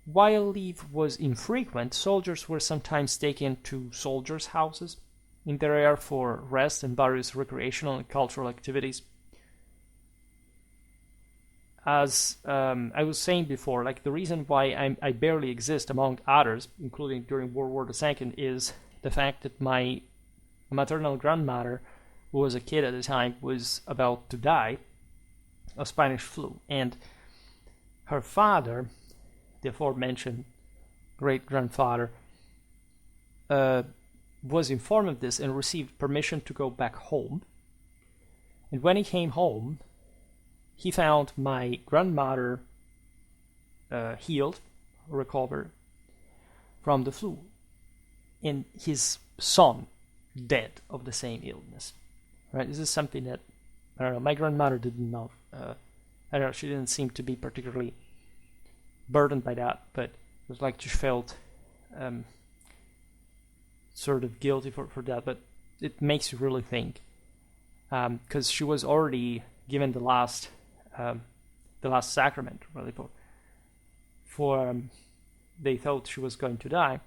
While leave was infrequent, soldiers were sometimes taken to soldiers' houses in their area for rest and various recreational and cultural activities. As I was saying before, like the reason why I barely exist among others, including during World War II, is the fact that my maternal grandmother, who was a kid at the time, was about to die of Spanish flu, and her father, the aforementioned great-grandfather, was informed of this and received permission to go back home. And when he came home, he found my grandmother healed, recovered from the flu, and his son dead of the same illness. Right? This is something that, I don't know, my grandmother didn't know. I don't know, she didn't seem to be particularly burdened by that, but it was like she felt sort of guilty for that. But it makes you really think, because she was already given the last sacrament, really, for they thought she was going to die,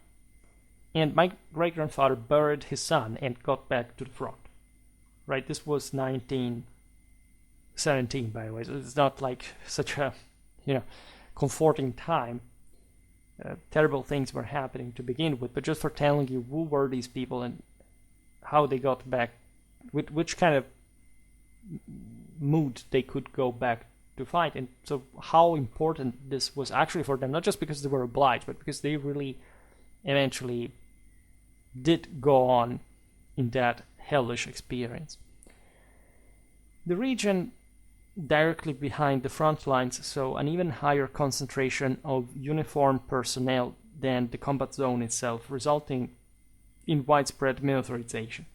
and my great grandfather buried his son and got back to the front. Right, this was 1917, by the way, so it's not like such a comforting time. Terrible things were happening to begin with, but just for telling you who were these people and how they got back, with which kind of mood they could go back to fight, and so how important this was actually for them, not just because they were obliged, but because they really eventually did go on in that hellish experience. The region directly behind the front lines saw an even higher concentration of uniformed personnel than the combat zone itself, resulting in widespread militarization.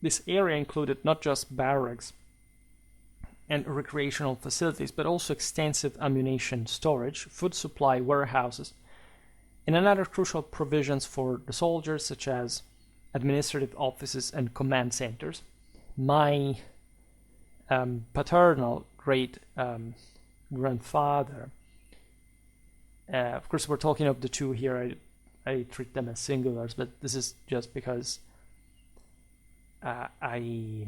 This area included not just barracks and recreational facilities, but also extensive ammunition storage, food supply warehouses, and another crucial provisions for the soldiers, such as administrative offices and command centers. My paternal great grandfather, of course we're talking of the two here, I treat them as singulars, but this is just because I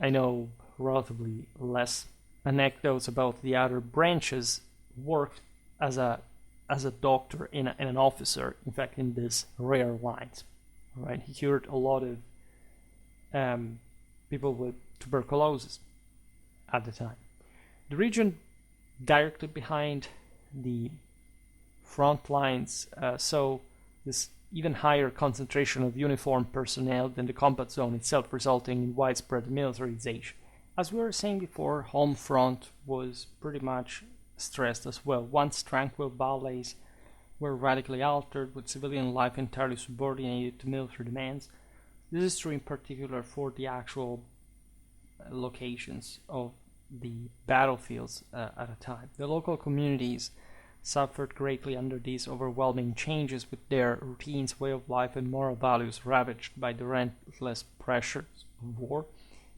know relatively less anecdotes about the other branches. Worked as a doctor and an officer, in fact, in these rare lines. right? He cured a lot of people with tuberculosis at the time. The region directly behind the front lines saw this even higher concentration of uniformed personnel than the combat zone itself, resulting in widespread militarization. As we were saying before, home front was pretty much stressed as well. Once tranquil ballets were radically altered, with civilian life entirely subordinated to military demands. This is true in particular for the actual locations of the battlefields at a time. The local communities suffered greatly under these overwhelming changes, with their routines, way of life, and moral values ravaged by the relentless pressures of war,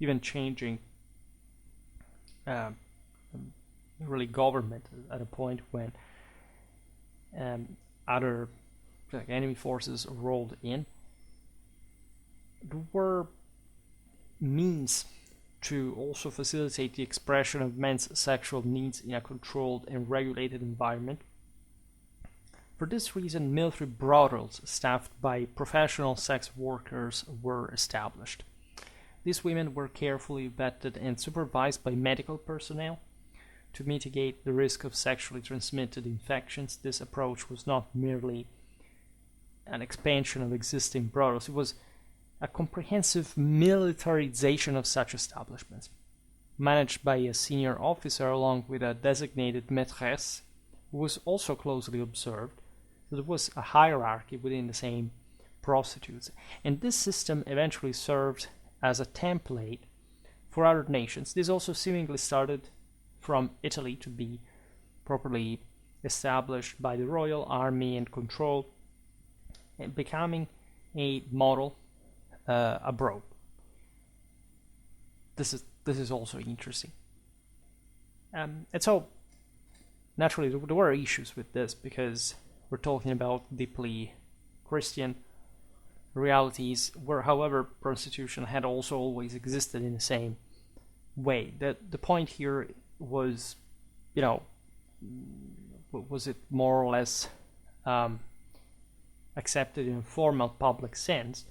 even changing really government at a point when other enemy forces rolled in. There were means to also facilitate the expression of men's sexual needs in a controlled and regulated environment. For this reason, military brothels staffed by professional sex workers were established. These women were carefully vetted and supervised by medical personnel to mitigate the risk of sexually transmitted infections. This approach was not merely an expansion of existing brothels, it was a comprehensive militarization of such establishments, managed by a senior officer along with a designated maîtresse, who was also closely observed. So there was a hierarchy within the same prostitutes, and this system eventually served as a template for other nations. This also seemingly started from Italy to be properly established by the royal army and controlled, and becoming a model abroad. This is also interesting, and so naturally there were issues with this because we're talking about deeply Christian realities, where, however, prostitution had also always existed in the same way. The point here was, was it more or less accepted in a formal public sense?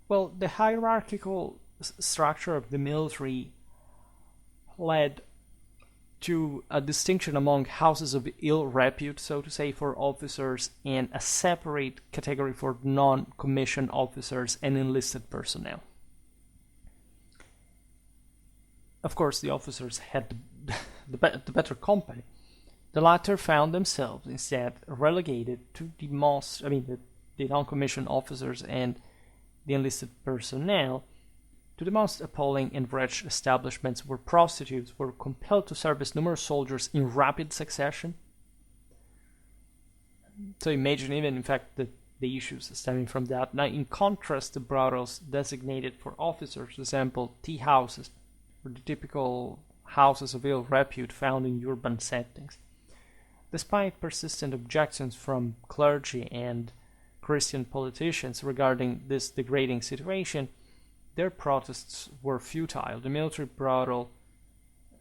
Well, the hierarchical structure of the military led to a distinction among houses of ill repute, so to say, for officers, and a separate category for non-commissioned officers and enlisted personnel. Of course, the officers had the better company. The latter found themselves instead relegated to the non-commissioned officers and the enlisted personnel, to the most appalling and wretched establishments where prostitutes were compelled to serve as numerous soldiers in rapid succession. So imagine even, in fact, the issues stemming from that. Now, in contrast, the brothels designated for officers resemble tea houses, or the typical houses of ill repute found in urban settings. Despite persistent objections from clergy and Christian politicians regarding this degrading situation, their protests were futile. The military brothel,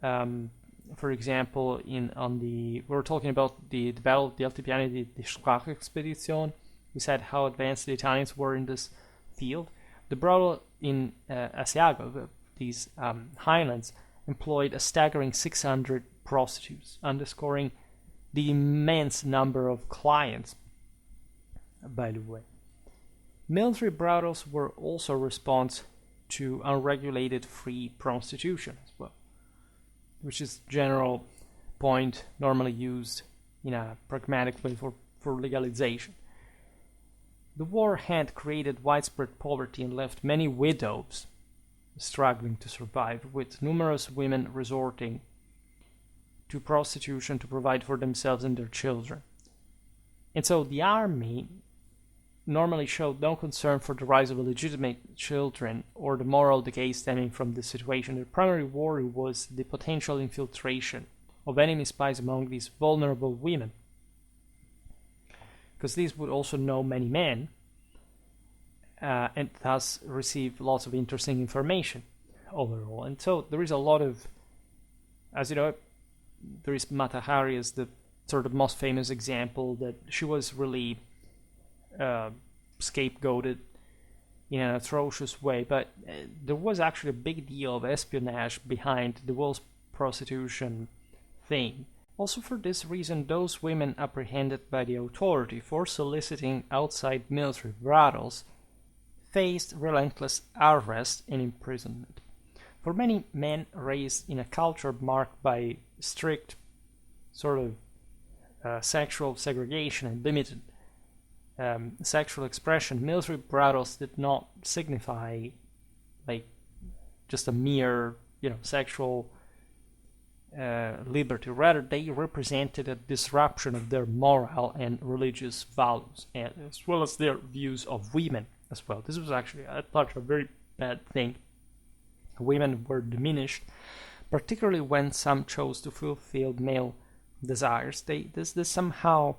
for example, we're talking about the Battle of the Altipiani di Schwerpunkt. We said how advanced the Italians were in this field. The brothel in Asiago, these highlands, employed a staggering 600 prostitutes, underscoring the immense number of clients, by the way. Military brothels were also a response to unregulated free prostitution as well, which is general point normally used in a pragmatic way for legalization. The war had created widespread poverty and left many widows struggling to survive, with numerous women resorting to prostitution to provide for themselves and their children. And so the army normally showed no concern for the rise of illegitimate children or the moral decay stemming from this situation. The primary worry was the potential infiltration of enemy spies among these vulnerable women, because these would also know many men and thus receive lots of interesting information overall. And so there is a lot of, as you know, there is Mata Hari as the sort of most famous example, that she was really scapegoated in an atrocious way, but there was actually a big deal of espionage behind the whole prostitution thing. Also, for this reason, those women apprehended by the authority for soliciting outside military brothels faced relentless arrest and imprisonment. For many men raised in a culture marked by strict sort of sexual segregation and limited sexual expression, military brothels did not signify like just a mere, sexual liberty. Rather, they represented a disruption of their moral and religious values, and as well as their views of women as well. This was actually, I thought, a very bad thing. Women were diminished, particularly when some chose to fulfill male desires. This somehow,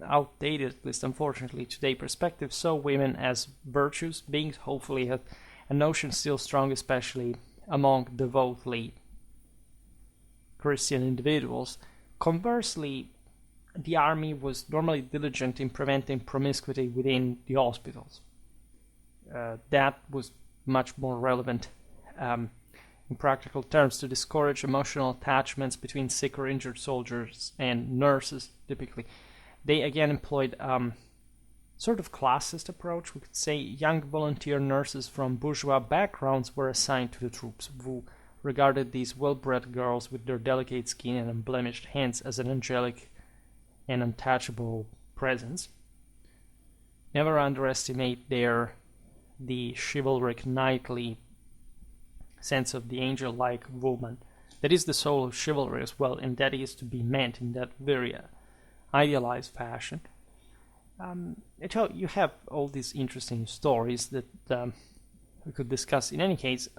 outdated, at least unfortunately today, perspective saw women as virtuous beings. Hopefully, a notion still strong, especially among devoutly Christian individuals. Conversely, the army was normally diligent in preventing promiscuity within the hospitals. That was much more relevant in practical terms to discourage emotional attachments between sick or injured soldiers and nurses, typically. They again employed sort of classist approach. We could say young volunteer nurses from bourgeois backgrounds were assigned to the troops, who regarded these well-bred girls with their delicate skin and unblemished hands as an angelic and untouchable presence. Never underestimate the chivalric knightly sense of the angel-like woman. That is the soul of chivalry as well, and that is to be meant in that very idealized fashion. You have all these interesting stories that we could discuss. In any case,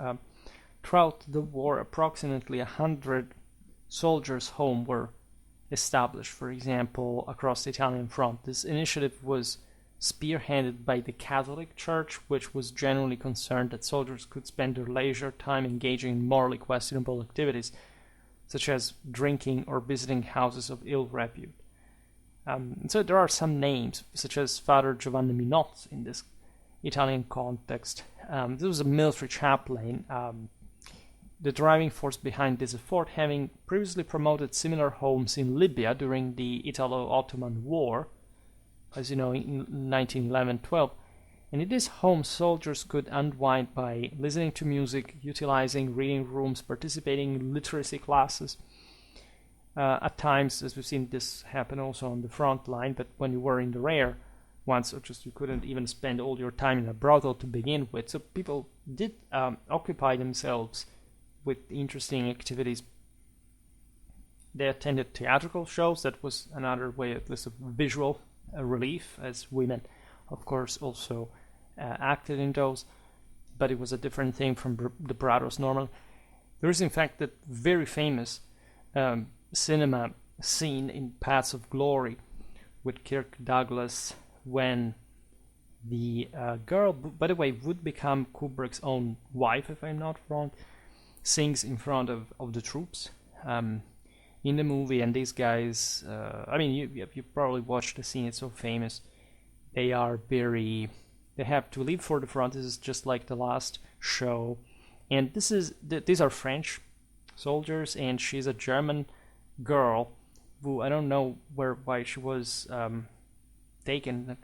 throughout the war, approximately 100 soldiers' homes were established, for example, across the Italian front. This initiative was spearheaded by the Catholic Church, which was genuinely concerned that soldiers could spend their leisure time engaging in morally questionable activities, such as drinking or visiting houses of ill repute. So there are some names, such as Father Giovanni Minozzi in this Italian context. This was a military chaplain, the driving force behind this effort, having previously promoted similar homes in Libya during the Italo-Ottoman War, as you know, in 1911-12. And in this home, soldiers could unwind by listening to music, utilizing reading rooms, participating in literacy classes. At times, as we've seen this happen also on the front line, but when you were in the rear once, or just you couldn't even spend all your time in a brothel to begin with. So people did occupy themselves with interesting activities. They attended theatrical shows. That was another way, at least, of visual relief, as women, of course, also acted in those, but it was a different thing from the brothels normally. There is, in fact, that very famous cinema scene in Paths of Glory with Kirk Douglas when the girl, by the way, would become Kubrick's own wife, if I'm not wrong, sings in front of the troops in the movie. And these guys, you probably watched the scene, it's so famous. They have to leave for the front. This is just like the last show, and these are French soldiers, and she's a German girl who I don't know why she was taken,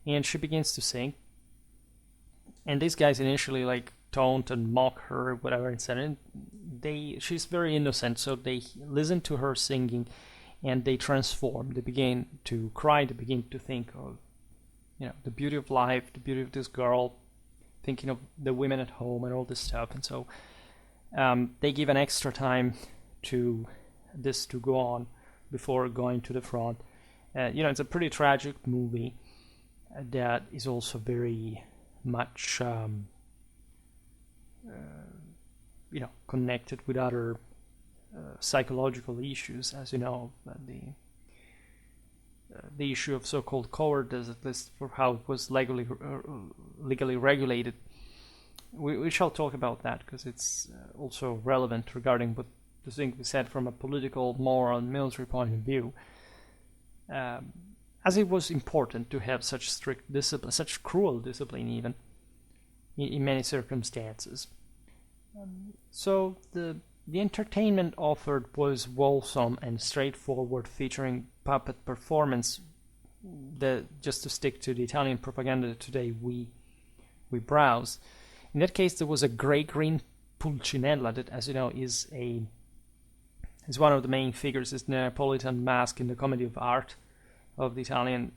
and she begins to sing, and these guys initially like taunt and mock her, whatever, and she's very innocent, so they listen to her singing and they transform. They begin to cry. They begin to think of the beauty of life, the beauty of this girl, thinking of the women at home and all this stuff. And so they give an extra time to this to go on before going to the front. It's a pretty tragic movie that is also very much connected with other psychological issues, as you know, the issue of so-called cowardice, at least for how it was legally regulated. We shall talk about that because it's also relevant regarding what the thing we said from a political, moral, and military point of view. as it was important to have such strict discipline, such cruel discipline even, in many circumstances. So the entertainment offered was wholesome and straightforward, featuring puppet performance. Just to stick to the Italian propaganda that today we browse. In that case, there was a gray-green Pulcinella that, as you know, is one of the main figures, is the Neapolitan mask in the comedy of art of the Italian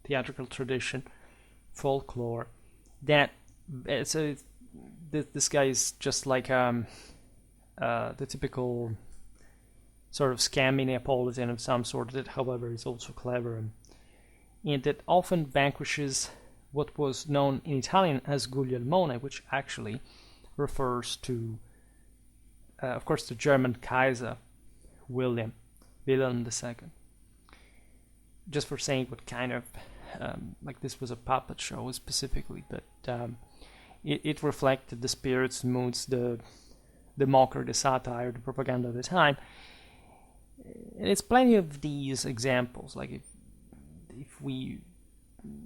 theatrical tradition, folklore. That so this guy is just like the typical sort of scammy Neapolitan of some sort, that, however, is also clever, and that often vanquishes what was known in Italian as Guglielmone, which actually refers to, of course, the German Kaiser, William II. Just for saying what kind of, like this was a puppet show specifically, but it reflected the spirits, moods, the mockery, the satire, the propaganda of the time. And it's plenty of these examples. Like if we,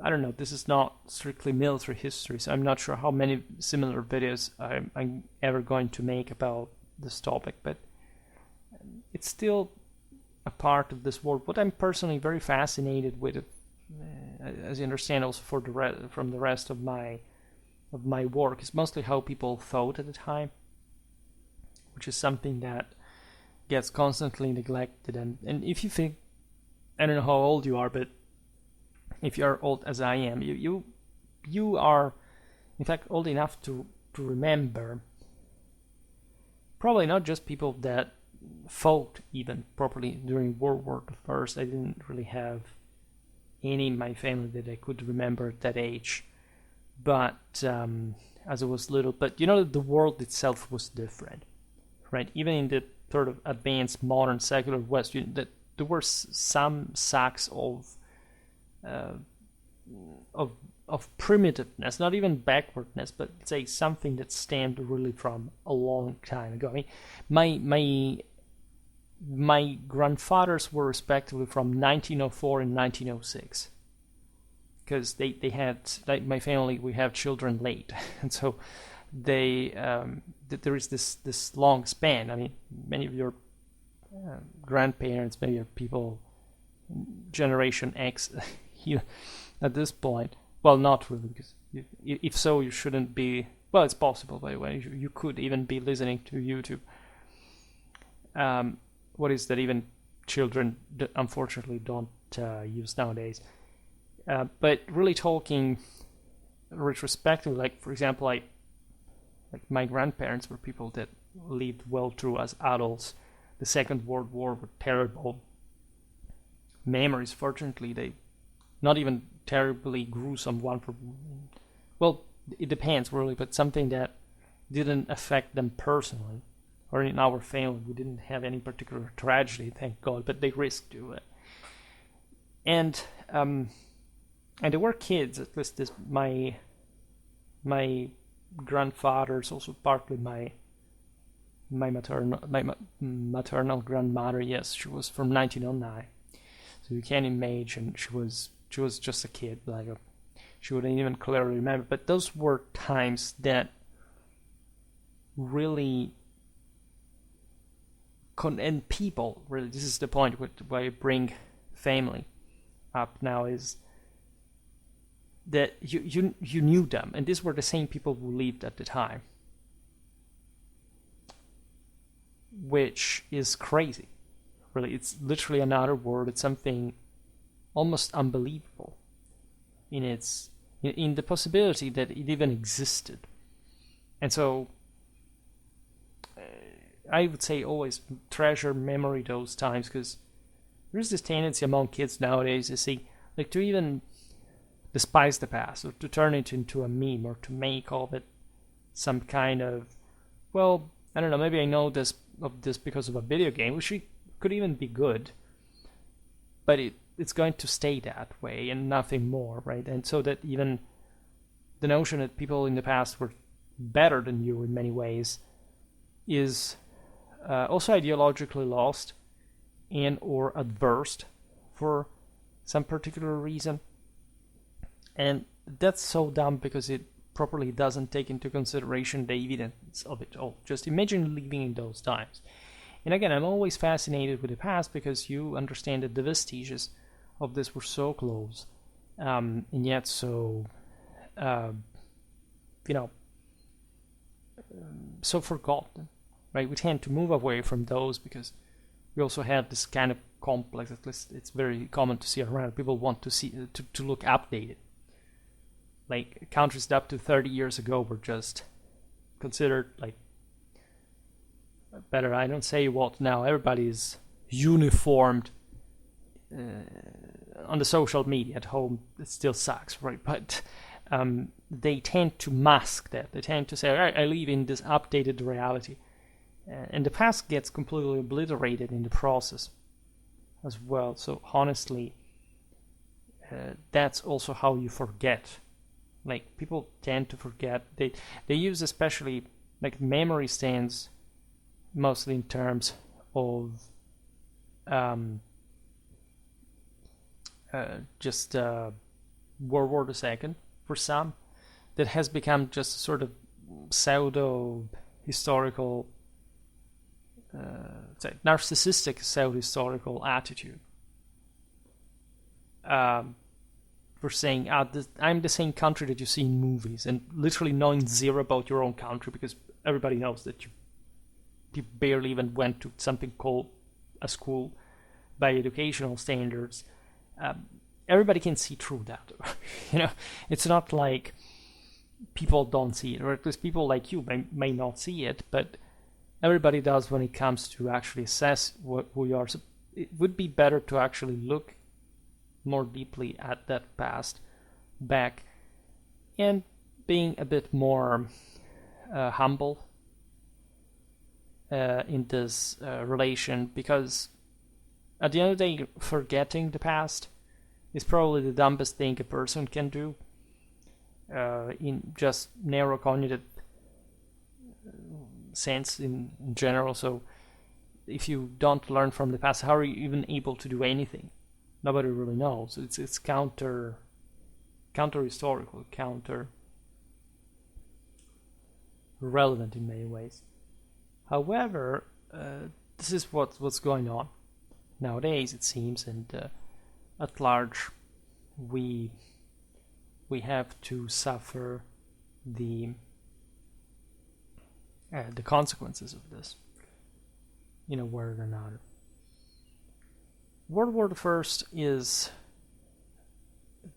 I don't know, this is not strictly military history, so I'm not sure how many similar videos I'm ever going to make about this topic, but it's still a part of this world. What I'm personally very fascinated with, as you understand, also from the rest of my work, is mostly how people thought at the time, which is something that gets constantly neglected. And if you think, I don't know how old you are, but if you are old as I am, you are in fact old enough to remember probably not just people that fought even properly during World War I. I didn't really have any in my family that I could remember at that age, but as I was little. But you know, the world itself was different, right? Even in the sort of advanced modern secular West, that there were some sacks of primitiveness, not even backwardness, but say something that stemmed really from a long time ago. I mean, my grandfathers were respectively from 1904 and 1906, because they had, like my family, we have children late, and so there is this long span. I mean, many of your grandparents, maybe people Generation X, at this point, well, not really, because if so, you shouldn't be. Well, it's possible, by the way. You could even be listening to YouTube. What is that even children unfortunately don't use nowadays. But really talking retrospectively, like for example, like my grandparents were people that lived well through as adults. The Second World War were terrible memories. Fortunately, they not even terribly gruesome one for. Well, it depends really, but something that didn't affect them personally. Or in our family, we didn't have any particular tragedy, thank God, but they risked to it. And there were kids, at least my grandfathers, also partly my maternal grandmother. Yes, she was from 1909, so you can imagine she was just a kid, like she wouldn't even clearly remember. But those were times that really. And people, really, this is the point why I bring family up now, is that you knew them, and these were the same people who lived at the time, which is crazy. Really, it's literally another world. It's something almost unbelievable in the possibility that it even existed. And so I would say always treasure memory those times, because there's this tendency among kids nowadays to even despise the past, or to turn it into a meme, or to make of it some kind of, well, I don't know, maybe I know this because of a video game, which could even be good, but it's going to stay that way and nothing more, right? And so that even the notion that people in the past were better than you in many ways is also ideologically lost and or adversed for some particular reason. And that's so dumb because it properly doesn't take into consideration the evidence of it all. Just imagine living in those times. And again, I'm always fascinated with the past because you understand that the vestiges of this were so close, and yet so, so forgotten, right? We tend to move away from those because we also have this kind of complex, at least it's very common to see around. People want to see to look updated. Like countries up to 30 years ago were just considered like better. I don't say what now. Everybody is uniformed on the social media. At home, it still sucks, right? But they tend to mask that. They tend to say, all right, I live in this updated reality. And the past gets completely obliterated in the process as well. So honestly, that's also how you forget. Like people tend to forget. They use especially like memory stands mostly in terms of just World War II for some. That has become just a sort of pseudo historical, narcissistic pseudo historical attitude. For saying, I'm the same country that you see in movies, and literally knowing zero about your own country because everybody knows that you barely even went to something called a school by educational standards. Everybody can see through that. It's not like people don't see it, or at least people like you may not see it, but everybody does when it comes to actually assess who you are. So it would be better to actually look more deeply at that past back and being a bit more humble in this relation, because at the end of the day, forgetting the past is probably the dumbest thing a person can do in just narrow cognitive sense in general. So if you don't learn from the past, how are you even able to do anything? Nobody really knows. It's counter historical, counter relevant in many ways. However, this is what's going on nowadays, it seems, and at large, we have to suffer the consequences of this in a way or another. World War I is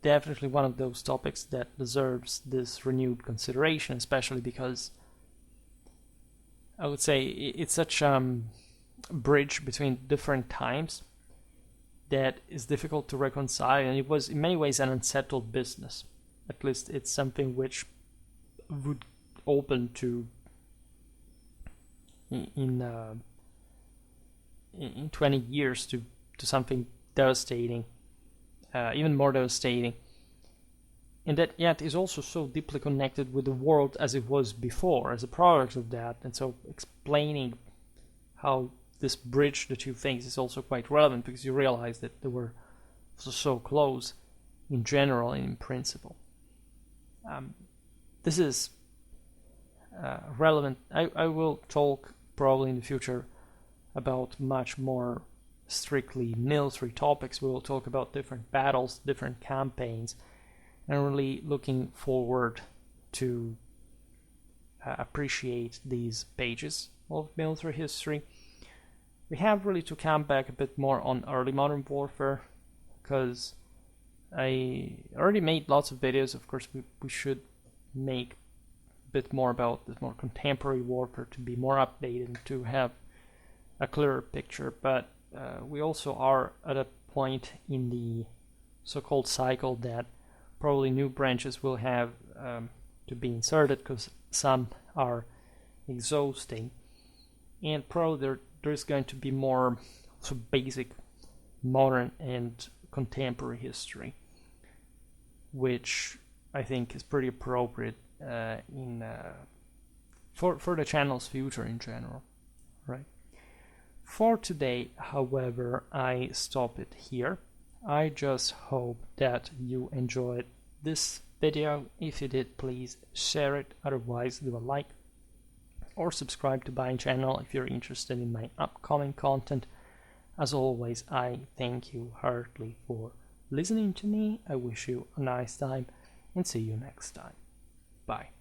definitely one of those topics that deserves this renewed consideration, especially because I would say it's such a bridge between different times that is difficult to reconcile, and it was in many ways an unsettled business. At least it's something which would open to in 20 years to something devastating, even more devastating, and that yet is also so deeply connected with the world as it was before, as a product of that. And so explaining how this bridge the two things is also quite relevant, because you realize that they were so close in general and in principle. This is relevant. I will talk probably in the future about much more strictly military topics. We will talk about different battles, different campaigns, and really looking forward to appreciate these pages of military history. We have really to come back a bit more on early modern warfare, because I already made lots of videos. Of course, we should make a bit more about this more contemporary warfare to be more updated and to have a clearer picture. But we also are at a point in the so-called cycle that probably new branches will have to be inserted, because some are exhausting, and probably there's going to be more so basic modern and contemporary history, which I think is pretty appropriate for the channel's future in general, right? For today, however, I stop it here. I just hope that you enjoyed this video. If you did, please share it. Otherwise, leave a like or subscribe to my channel if you're interested in my upcoming content. As always, I thank you heartily for listening to me. I wish you a nice time and see you next time. Bye.